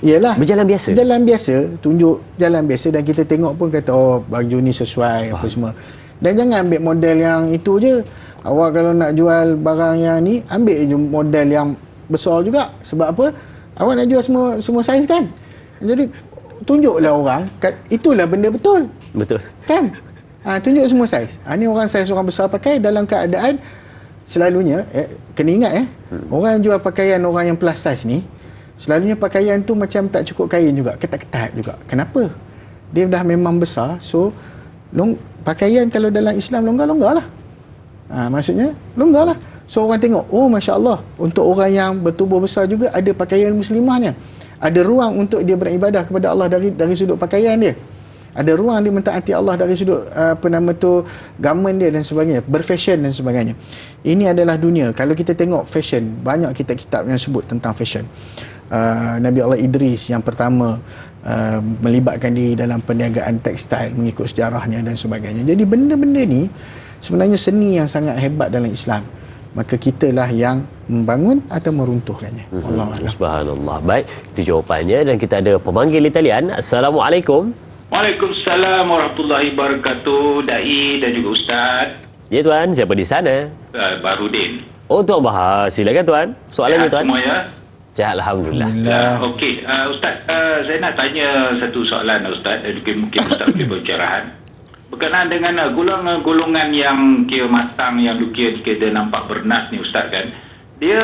ialah berjalan biasa. Jalan biasa, tunjuk jalan biasa, dan kita tengok pun kata oh baju ni sesuai apa semua. Dan jangan ambil model yang itu je. Awak kalau nak jual barang yang ni, ambil je model yang besar juga. Sebab apa? Awak nak jual semua saiz kan? Jadi tunjuklah orang, itulah benda betul. Betul. Kan? Tunjuk semua saiz. Ni orang saiz orang besar pakai dalam keadaan selalunya kena ingat orang jual pakaian orang yang plus size ni, selalunya pakaian tu macam tak cukup kain juga, ketat-ketat juga. Kenapa? Dia dah memang besar, so pakaian kalau dalam Islam longgar-longgar lah. Maksudnya longgar lah. So orang tengok, oh Masya Allah, untuk orang yang bertubuh besar juga ada pakaian muslimahnya. Ada ruang untuk dia beribadah kepada Allah dari sudut pakaian dia. Ada ruang dia mentaati Allah dari sudut garment dia dan sebagainya, berfashion dan sebagainya. Ini adalah dunia. Kalau kita tengok fashion, banyak kitab-kitab yang sebut tentang fashion. Nabi Allah Idris yang pertama melibatkan diri dalam perniagaan tekstil mengikut sejarahnya dan sebagainya. Jadi benda-benda ni sebenarnya seni yang sangat hebat dalam Islam. Maka kitalah yang membangun atau meruntuhkannya. Subhanallah. Baik, itu jawapannya, dan kita ada pemanggil di talian. Assalamualaikum. Waalaikumsalam warahmatullahi wabarakatuh, Dai dan juga Ustaz. Ya tuan, siapa di sana? Barudin. Oh, Tuan Bahar, silakan tuan. Soalannya tuan. Semua ya? Sihat, Alhamdulillah. Okey, Ustaz, saya nak tanya satu soalan Ustaz, mungkin Ustaz boleh pencerahan. Berkenaan dengan golongan yang kira matang, yang kira nampak bernas ni Ustaz kan. Dia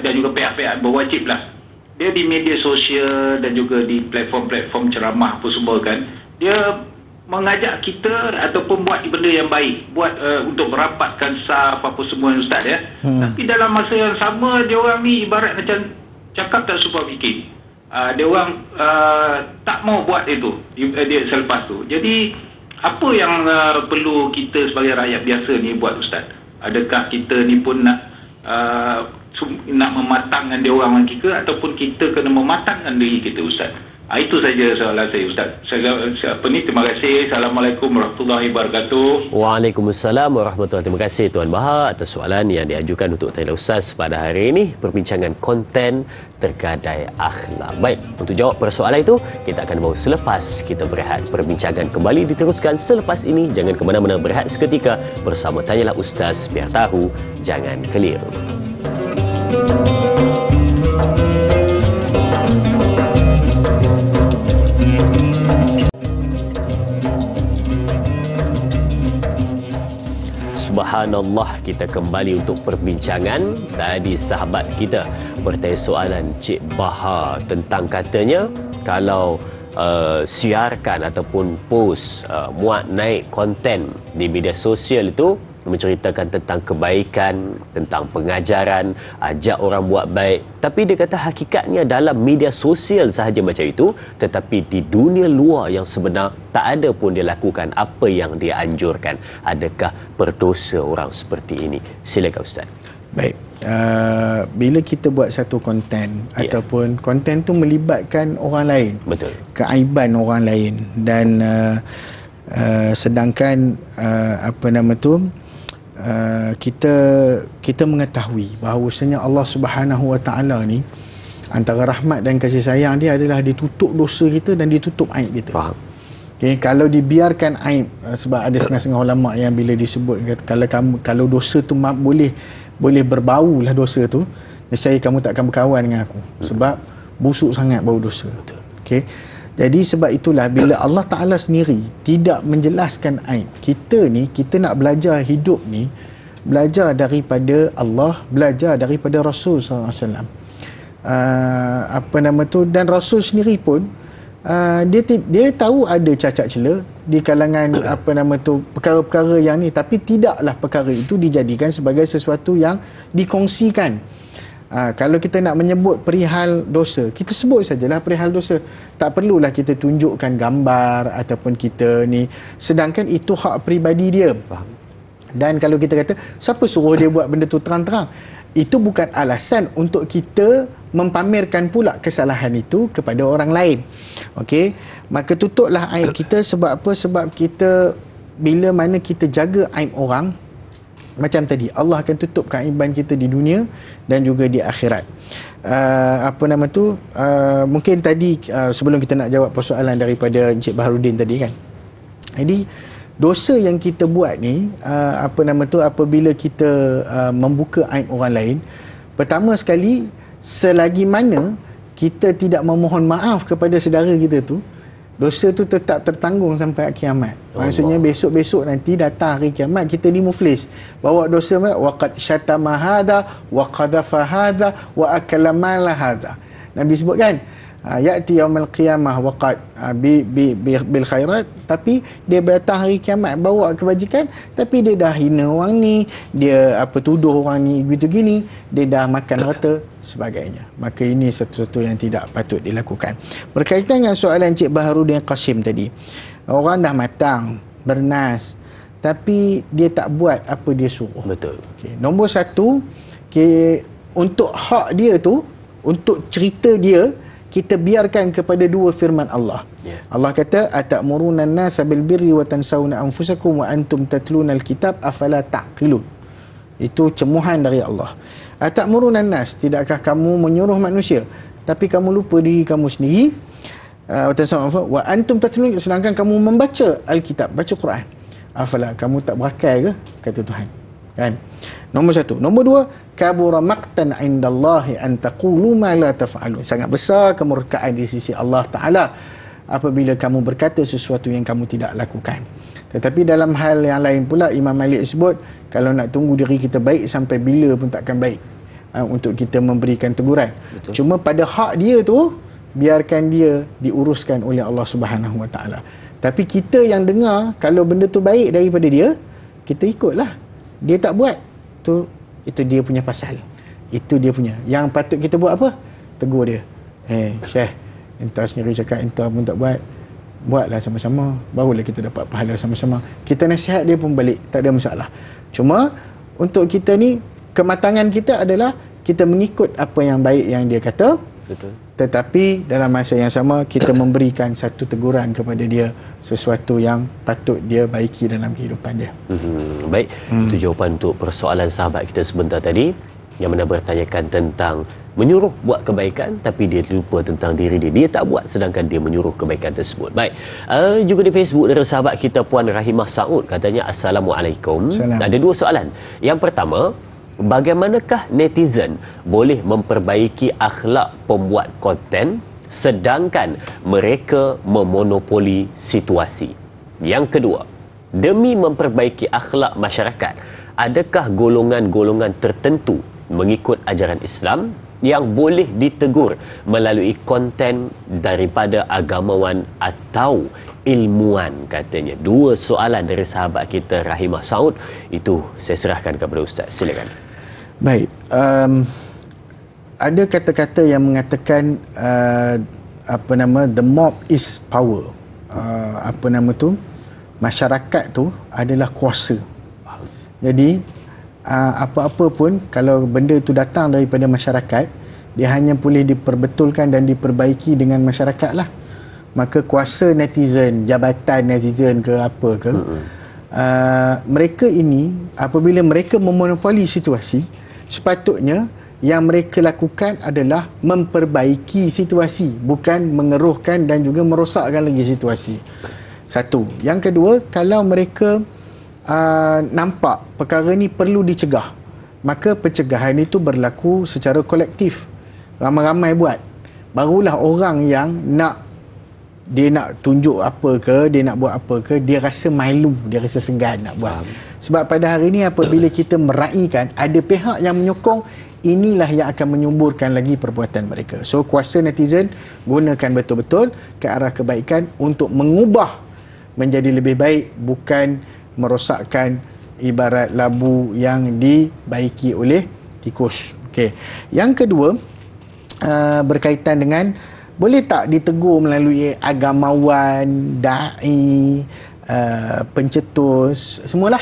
dan juga pihak-pihak berwajib lah. Dia di media sosial dan juga di platform-platform ceramah apa semua kan, dia mengajak kita ataupun buat benda yang baik, buat untuk merapatkan saf apa semua Ustaz ya. Tapi dalam masa yang sama, dia orang ni ibarat macam cakap tak suka fikir. Dia orang tak mau buat itu dia selepas tu. Jadi apa yang perlu kita sebagai rakyat biasa ni buat Ustaz? Adakah kita ni pun nak mematangkan dia orang ke, ataupun kita kena mematangkan diri kita Ustaz? Itu saja soalan saya Ustaz. Terima kasih. Assalamualaikum warahmatullahi wabarakatuh. Waalaikumsalam warahmatullahi wabarakatuh. Terima kasih Tuan Bahar atas soalan yang diajukan untuk tanya Ustaz pada hari ini, perbincangan konten tergadai akhlak. Baik, untuk jawab persoalan itu kita akan bawa selepas kita berehat. Perbincangan kembali diteruskan selepas ini. Jangan ke mana-mana, berehat seketika bersama Tanyalah Ustaz, biar tahu jangan keliru. Subhanallah, kita kembali untuk perbincangan. Tadi sahabat kita bertanya soalan Cik Bahar tentang katanya kalau siarkan ataupun post muat naik konten di media sosial itu menceritakan tentang kebaikan, tentang pengajaran, ajak orang buat baik. Tapi dia kata hakikatnya dalam media sosial sahaja macam itu, tetapi di dunia luar yang sebenar tak ada pun dia lakukan apa yang dia anjurkan. Adakah berdosa orang seperti ini? Silakan Ustaz. Baik, bila kita buat satu konten ataupun konten tu melibatkan orang lain, betul, keaiban orang lain, dan sedangkan kita mengetahui bahawasanya Allah Subhanahu Wa Taala ni antara rahmat dan kasih sayang dia adalah ditutup dosa kita dan ditutup aib kita. Faham. Okay, kalau dibiarkan aib, sebab ada setengah-setengah ulama yang bila disebut kalau dosa tu boleh berbau lah dosa tu, nescaya kamu tak akan berkawan dengan aku sebab busuk sangat bau dosa. Okey. Jadi sebab itulah bila Allah Ta'ala sendiri tidak menjelaskan aib, kita nak belajar hidup ni, belajar daripada Allah, belajar daripada Rasul SAW. Dan Rasul sendiri pun dia tahu ada cacat cela di kalangan perkara-perkara yang ni, tapi tidaklah perkara itu dijadikan sebagai sesuatu yang dikongsikan. Kalau kita nak menyebut perihal dosa, kita sebut sajalah perihal dosa. Tak perlulah kita tunjukkan gambar ataupun kita ni. Sedangkan itu hak peribadi dia. Dan kalau kita kata, siapa suruh dia buat benda tu terang-terang? Itu bukan alasan untuk kita mempamerkan pula kesalahan itu kepada orang lain. Okey, maka tutuplah aib kita. Sebab apa? Sebab kita, bila mana kita jaga aib orang, macam tadi, Allah akan tutup keaiban kita di dunia dan juga di akhirat. Mungkin tadi sebelum kita nak jawab persoalan daripada Encik Baharudin tadi kan. Jadi dosa yang kita buat ni, apabila kita membuka aib orang lain, pertama sekali, selagi mana kita tidak memohon maaf kepada saudara kita tu, dosa tu tetap tertanggung sampai kiamat. Maksudnya besok-besok nanti datang hari kiamat, kita ni muflis. Bawa dosa, waqad syatama hadha wa qadhafa hadha wa akala mala hadha. Nabi sebut kan, ya'ti yaumal qiyamah waqad bil khairat, tapi dia datang hari kiamat bawa kebajikan, tapi dia dah hina orang ni, dia tuduh orang ni begitu gini, dia dah makan harta sebagainya. Maka ini satu-satu yang tidak patut dilakukan. Berkaitan dengan soalan Encik Baharudin Qasim tadi, orang dah matang, bernas, tapi dia tak buat apa dia suruh. Betul. Okay. Nombor satu, untuk hak dia tu, untuk cerita dia, kita biarkan kepada dua firman Allah. Allah kata, atamuruna an-nasa bil birri wa tansawna anfusakum wa antum tatluna al-kitab afala taqilun. Itu cemuhan dari Allah. Atamuruna an-nas, tidakkah kamu menyuruh manusia tapi kamu lupa diri kamu sendiri? Wa antum tatluna, sedangkan kamu membaca al-kitab, baca Quran. Afala, kamu tak berakai ke? Kata Tuhan. Kan? Nombor satu. Nombor dua, kabura maqtan indallahi an taqulu ma la taf'alun. Sangat besar kemurkaan di sisi Allah Ta'ala apabila kamu berkata sesuatu yang kamu tidak lakukan. Tetapi dalam hal yang lain pula, Imam Malik sebut, kalau nak tunggu diri kita baik sampai bila pun takkan baik untuk kita memberikan teguran. Betul. Cuma pada hak dia tu, biarkan dia diuruskan oleh Allah Subhanahu Wa Ta'ala. Tapi kita yang dengar, kalau benda tu baik daripada dia, kita ikutlah. Dia tak buat, itu dia punya pasal. Itu dia punya. Yang patut kita buat apa? Tegur dia. Syekh, entah sendiri cakap entah pun tak buat. Buatlah sama-sama, barulah kita dapat pahala sama-sama. Kita nasihat dia pun balik, tak ada masalah. Cuma untuk kita ni, kematangan kita adalah kita mengikut apa yang baik yang dia kata. Betul. Tetapi dalam masa yang sama, kita memberikan satu teguran kepada dia, sesuatu yang patut dia baiki dalam kehidupan dia. Baik, itu jawapan untuk persoalan sahabat kita sebentar tadi yang mana bertanyakan tentang menyuruh buat kebaikan tapi dia lupa tentang diri dia. Dia tak buat sedangkan dia menyuruh kebaikan tersebut. Baik, juga di Facebook dari sahabat kita Puan Rahimah Saud, katanya Assalamualaikum. Ada dua soalan. Yang pertama, bagaimanakah netizen boleh memperbaiki akhlak pembuat konten sedangkan mereka memonopoli situasi? Yang kedua, demi memperbaiki akhlak masyarakat, adakah golongan-golongan tertentu mengikut ajaran Islam yang boleh ditegur melalui konten daripada agamawan atau ilmuwan, katanya. Dua soalan dari sahabat kita Rahimah Saud. Itu saya serahkan kepada Ustaz. Silakan. Baik, ada kata-kata yang mengatakan the mob is power. Masyarakat tu adalah kuasa. Jadi apa-apa pun kalau benda tu datang daripada masyarakat, dia hanya boleh diperbetulkan dan diperbaiki dengan masyarakat lah. Maka kuasa netizen, jabatan netizen ke apa ke, mereka ini apabila mereka memonopoli situasi, sepatutnya yang mereka lakukan adalah memperbaiki situasi, bukan mengeruhkan dan juga merosakkan lagi situasi. Satu. Yang kedua, kalau mereka nampak perkara ni perlu dicegah, maka pencegahan itu berlaku secara kolektif, ramai-ramai buat. Barulah orang yang dia nak tunjuk apa ke, dia nak buat apa ke, dia rasa malu, dia rasa segan nak buat. Sebab pada hari ini apabila kita meraihkan ada pihak yang menyokong, inilah yang akan menyuburkan lagi perbuatan mereka. So kuasa netizen gunakan betul-betul ke arah kebaikan untuk mengubah menjadi lebih baik, bukan merosakkan ibarat labu yang dibaiki oleh tikus. Okey. Yang kedua, berkaitan dengan boleh tak ditegur melalui agamawan, dai, pencetus, semualah.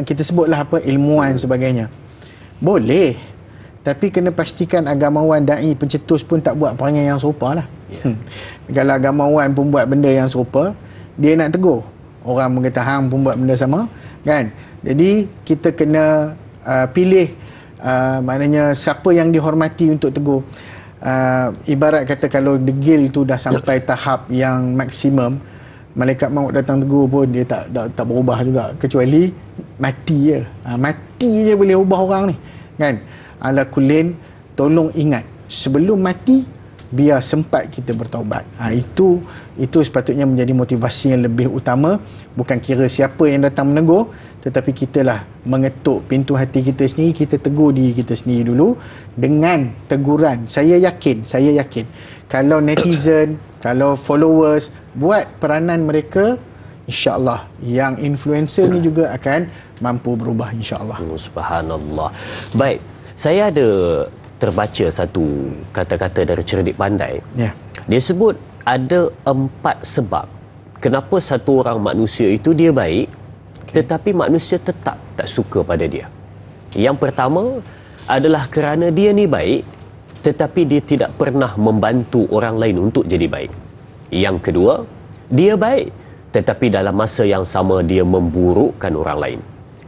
Kita sebutlah apa, ilmuwan sebagainya. Boleh. Tapi kena pastikan agamawan, dai, pencetus pun tak buat perangai yang serupa lah. Kalau agamawan pun buat benda yang serupa, dia nak tegur. Orang pun kata hang pun buat benda sama, kan? Jadi kita kena pilih maknanya siapa yang dihormati untuk tegur. Ibarat kata kalau degil tu dah sampai tahap yang maksimum, malaikat maut datang tegur pun dia tak berubah juga, kecuali mati je. Mati je boleh ubah orang ni, kan? Ala kullin, tolong ingat sebelum mati biar sempat kita bertaubat. Itu sepatutnya menjadi motivasi yang lebih utama. Bukan kira siapa yang datang menegur, tetapi kitalah mengetuk pintu hati kita sendiri. Kita tegur diri kita sendiri dulu dengan teguran. Saya yakin kalau netizen, kalau followers buat peranan mereka, insya-Allah yang influencer ni juga akan mampu berubah, insya-Allah. Subhanallah. Baik, saya ada terbaca satu kata-kata dari Cerdik Pandai. Dia sebut ada 4 sebab kenapa satu orang manusia itu dia baik, tetapi manusia tetap tak suka pada dia. Yang pertama adalah kerana dia ni baik, tetapi dia tidak pernah membantu orang lain untuk jadi baik. Yang kedua, dia baik, tetapi dalam masa yang sama dia memburukkan orang lain.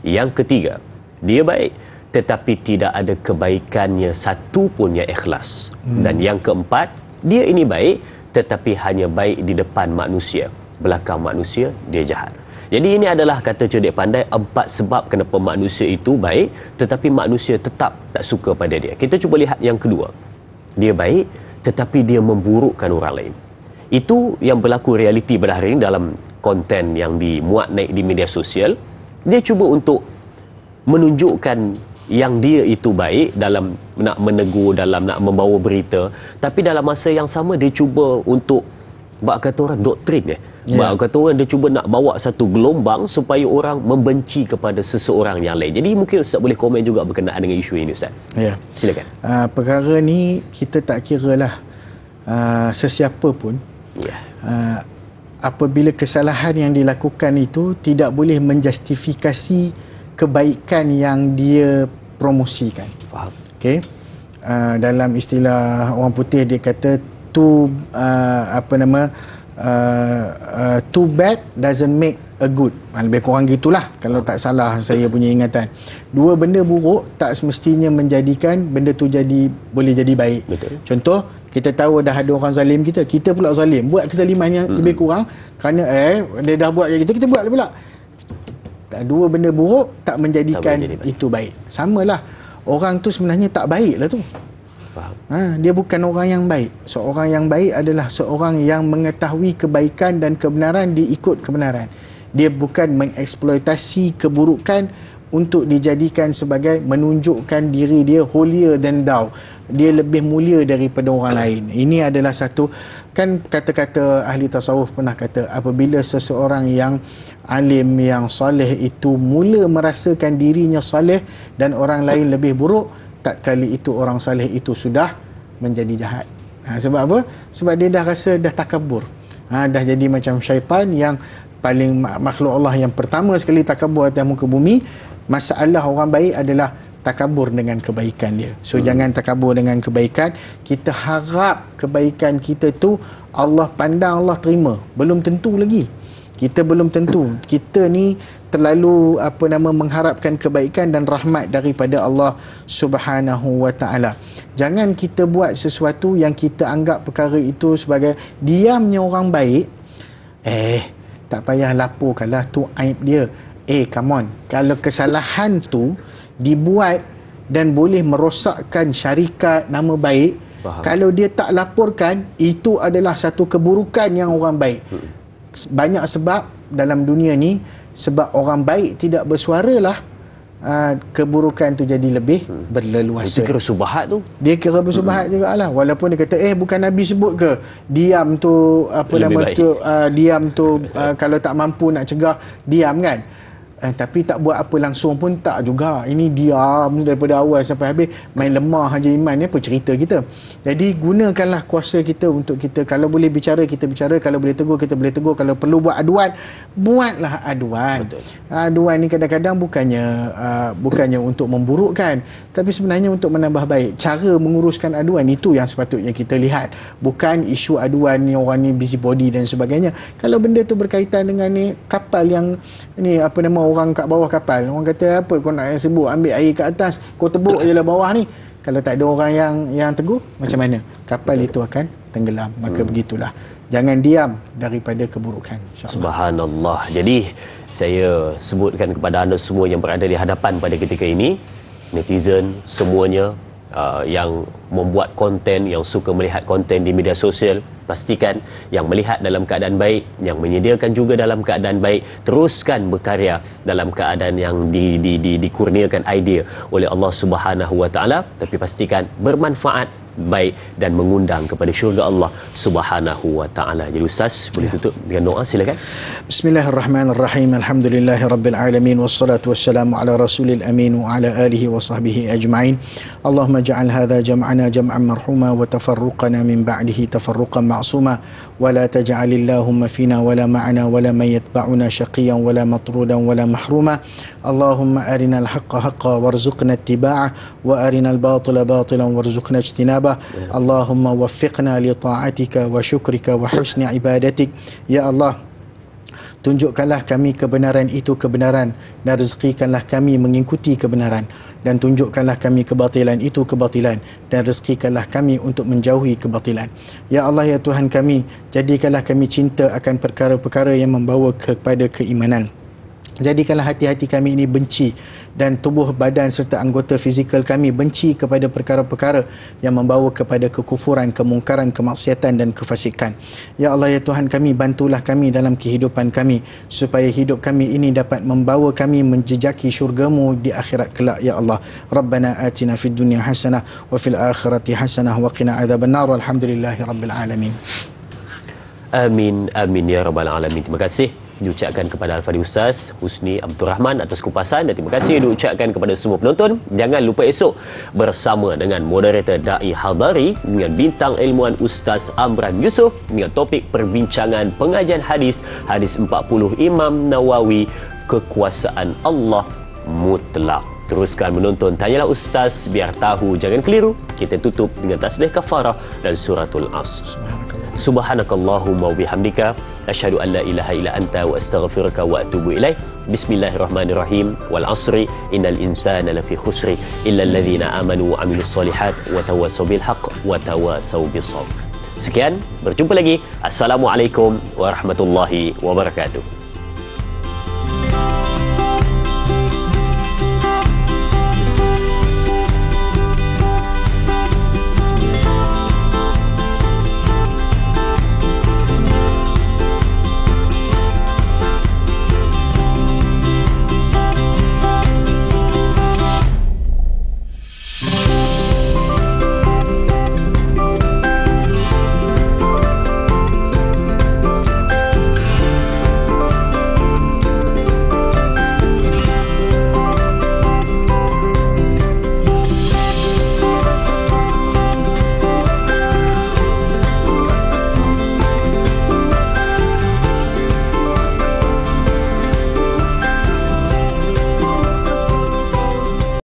Yang ketiga, dia baik, tetapi tidak ada kebaikannya satu pun yang ikhlas. Dan yang keempat, dia ini baik, tetapi hanya baik di depan manusia, belakang manusia dia jahat. Jadi ini adalah, kata Cerdik Pandai, 4 sebab kenapa manusia itu baik, tetapi manusia tetap tak suka pada dia. Kita cuba lihat yang kedua. Dia baik, tetapi dia memburukkan orang lain. Itu yang berlaku realiti pada hari ini dalam konten yang dimuat naik di media sosial. Dia cuba untuk menunjukkan yang dia itu baik dalam nak menegur, dalam nak membawa berita, tapi dalam masa yang sama dia cuba untuk bak kata orang doktrin bak kata orang dia cuba nak bawa satu gelombang supaya orang membenci kepada seseorang yang lain. Jadi mungkin Ustaz boleh komen juga berkenaan dengan isu ini, Ustaz. Silakan. Perkara ni kita tak kiralah sesiapa pun. Apabila kesalahan yang dilakukan itu tidak boleh menjustifikasi kebaikan yang dia promosikan. Faham. Okey. Dalam istilah orang putih dia kata too bad doesn't make a good. Lebih kurang gitulah kalau tak salah saya punya ingatan. Dua benda buruk tak semestinya menjadikan benda tu boleh jadi baik. Betul. Contoh, kita tahu dah ada orang zalim kita pula zalim, buat kezaliman yang lebih kurang kerana dia dah buat kita buat pula. Dua benda buruk tak menjadikan itu baik. Samalah, orang tu sebenarnya tak baik lah tu. Dia bukan orang yang baik. Seorang yang baik adalah seorang yang mengetahui kebaikan dan kebenaran, dia ikut kebenaran. Dia bukan mengeksploitasi keburukan untuk dijadikan sebagai menunjukkan diri dia holier than thou. Dia lebih mulia daripada orang lain. Ini adalah satu, kan kata-kata ahli tasawuf pernah kata, apabila seseorang yang alim, yang soleh itu mula merasakan dirinya soleh dan orang lain lebih buruk, tak kali itu orang soleh itu sudah menjadi jahat. Sebab apa? Sebab dia dah rasa dah takabur. Dah jadi macam syaitan yang paling makhluk Allah yang pertama sekali takabur atas muka bumi. Masalah orang baik adalah takabur dengan kebaikan dia. So jangan takabur dengan kebaikan. Kita harap kebaikan kita tu Allah pandang, Allah terima. Belum tentu lagi. Kita belum tentu. Kita ni terlalu mengharapkan kebaikan dan rahmat daripada Allah Subhanahu wa taala. Jangan kita buat sesuatu yang kita anggap perkara itu sebagai diamnya orang baik. Tak payah laporkanlah, tu aib dia. Come on. Kalau kesalahan tu dibuat dan boleh merosakkan syarikat, nama baik, kalau dia tak laporkan, itu adalah satu keburukan yang orang baik. Banyak sebab dalam dunia ni, sebab orang baik tidak bersuara lah, keburukan tu jadi lebih berleluasa. Dia kira subahat tu. Dia kira bersubahat juga lah. Walaupun dia kata bukan Nabi sebut ke diam tu diam tu kalau tak mampu nak cegah, diam kan. Tapi tak buat apa langsung pun tak juga. Ini diam daripada awal sampai habis, main lemah aja iman ni, apa cerita kita. Jadi gunakanlah kuasa kita untuk kita, kalau boleh bicara kita bicara, kalau boleh tegur kita boleh tegur, kalau perlu buat aduan, buatlah aduan. Betul. Aduan ni kadang-kadang bukannya untuk memburukkan, tapi sebenarnya untuk menambah baik. Cara menguruskan aduan itu yang sepatutnya kita lihat, bukan isu aduan ni orang ni busybody dan sebagainya. Kalau benda tu berkaitan dengan ni kapal yang ni, apa nama, orang kat bawah kapal, orang kata apa kau nak sebut, ambil air kat atas, kau tebuk je lah bawah ni. Kalau tak ada orang yang tegur, macam mana? Kapal itu akan tenggelam. Maka begitulah, jangan diam daripada keburukan, insya-Allah. Subhanallah. Jadi saya sebutkan kepada anda semua yang berada di hadapan pada ketika ini, netizen semuanya, yang membuat konten, yang suka melihat konten di media sosial, pastikan yang melihat dalam keadaan baik, yang menyediakan juga dalam keadaan baik, teruskan berkarya dalam keadaan yang dikurniakan idea oleh Allah Subhanahu Wa Taala, tapi pastikan bermanfaat, baik dan mengundang kepada syurga Allah Subhanahu Wa Taala. Jadi Ustaz boleh tutup dengan doa, silakan. Bismillahirrahmanirrahim. Alhamdulillahirabbil alamin, wassalatu wassalamu ala rasulil amin wa ala alihi wa sahbihi ajma'in. Allahumma ja'al hadha jam'ana jam'an marhuma wa tafarruqana min ba'dihi tafarruqan ma'suma wa la taj'alillahumma fina wa la ma'ana wa la man yatba'una shaqiyan wa la matrudan wa la mahruma. Allahumma arinal haqqa haqqan warzuqna ittiba'ah wa arinal batila batilan warzuqna ijtinabah. Allahumma waffiqna li ta'atika wa syukrika wa husni ibadatik. Ya Allah, tunjukkanlah kami kebenaran itu kebenaran, dan rezekikanlah kami mengikuti kebenaran, dan tunjukkanlah kami kebatilan itu kebatilan, dan rezekikanlah kami untuk menjauhi kebatilan. Ya Allah, ya Tuhan kami, jadikanlah kami cinta akan perkara-perkara yang membawa kepada keimanan. Jadikanlah hati-hati kami ini benci, dan tubuh badan serta anggota fizikal kami benci kepada perkara-perkara yang membawa kepada kekufuran, kemungkaran, kemaksiatan dan kefasikan. Ya Allah, ya Tuhan kami, bantulah kami dalam kehidupan kami, supaya hidup kami ini dapat membawa kami menjejaki syurga-Mu di akhirat kelak. Ya Allah, Rabbana atina fid dunya hasanah wa fil akhirati hasanah wa qina adzabannar. Alhamdulillahi rabbil alamin. Amin, amin ya rabbal alamin. Terima kasih diucapkan kepada Al-Fadhil Ustaz Husni Abdul Rahman atas kupasan, dan terima kasih diucapkan kepada semua penonton. Jangan lupa esok bersama dengan moderator Da'i Hadari dengan bintang ilmuwan Ustaz Amran Yusof dengan topik perbincangan pengajian hadis 40 Imam Nawawi, kekuasaan Allah mutlak. Teruskan menonton Tanyalah Ustaz biar tahu jangan keliru. Kita tutup dengan tasbih kafarah dan suratul Asr. Subhanakallahumma wa bihamdika asyhadu an la ilaha illa anta wa astaghfiruka wa atubu ilaik. Bismillahirrahmanirrahim. Wal asri innal insana lafi khusri illa alladhina amanu wa amilus solihat wa tawassaw bil haqq wa tawassaw bis sabr. Sekian, berjumpa lagi. Assalamualaikum warahmatullahi wabarakatuh.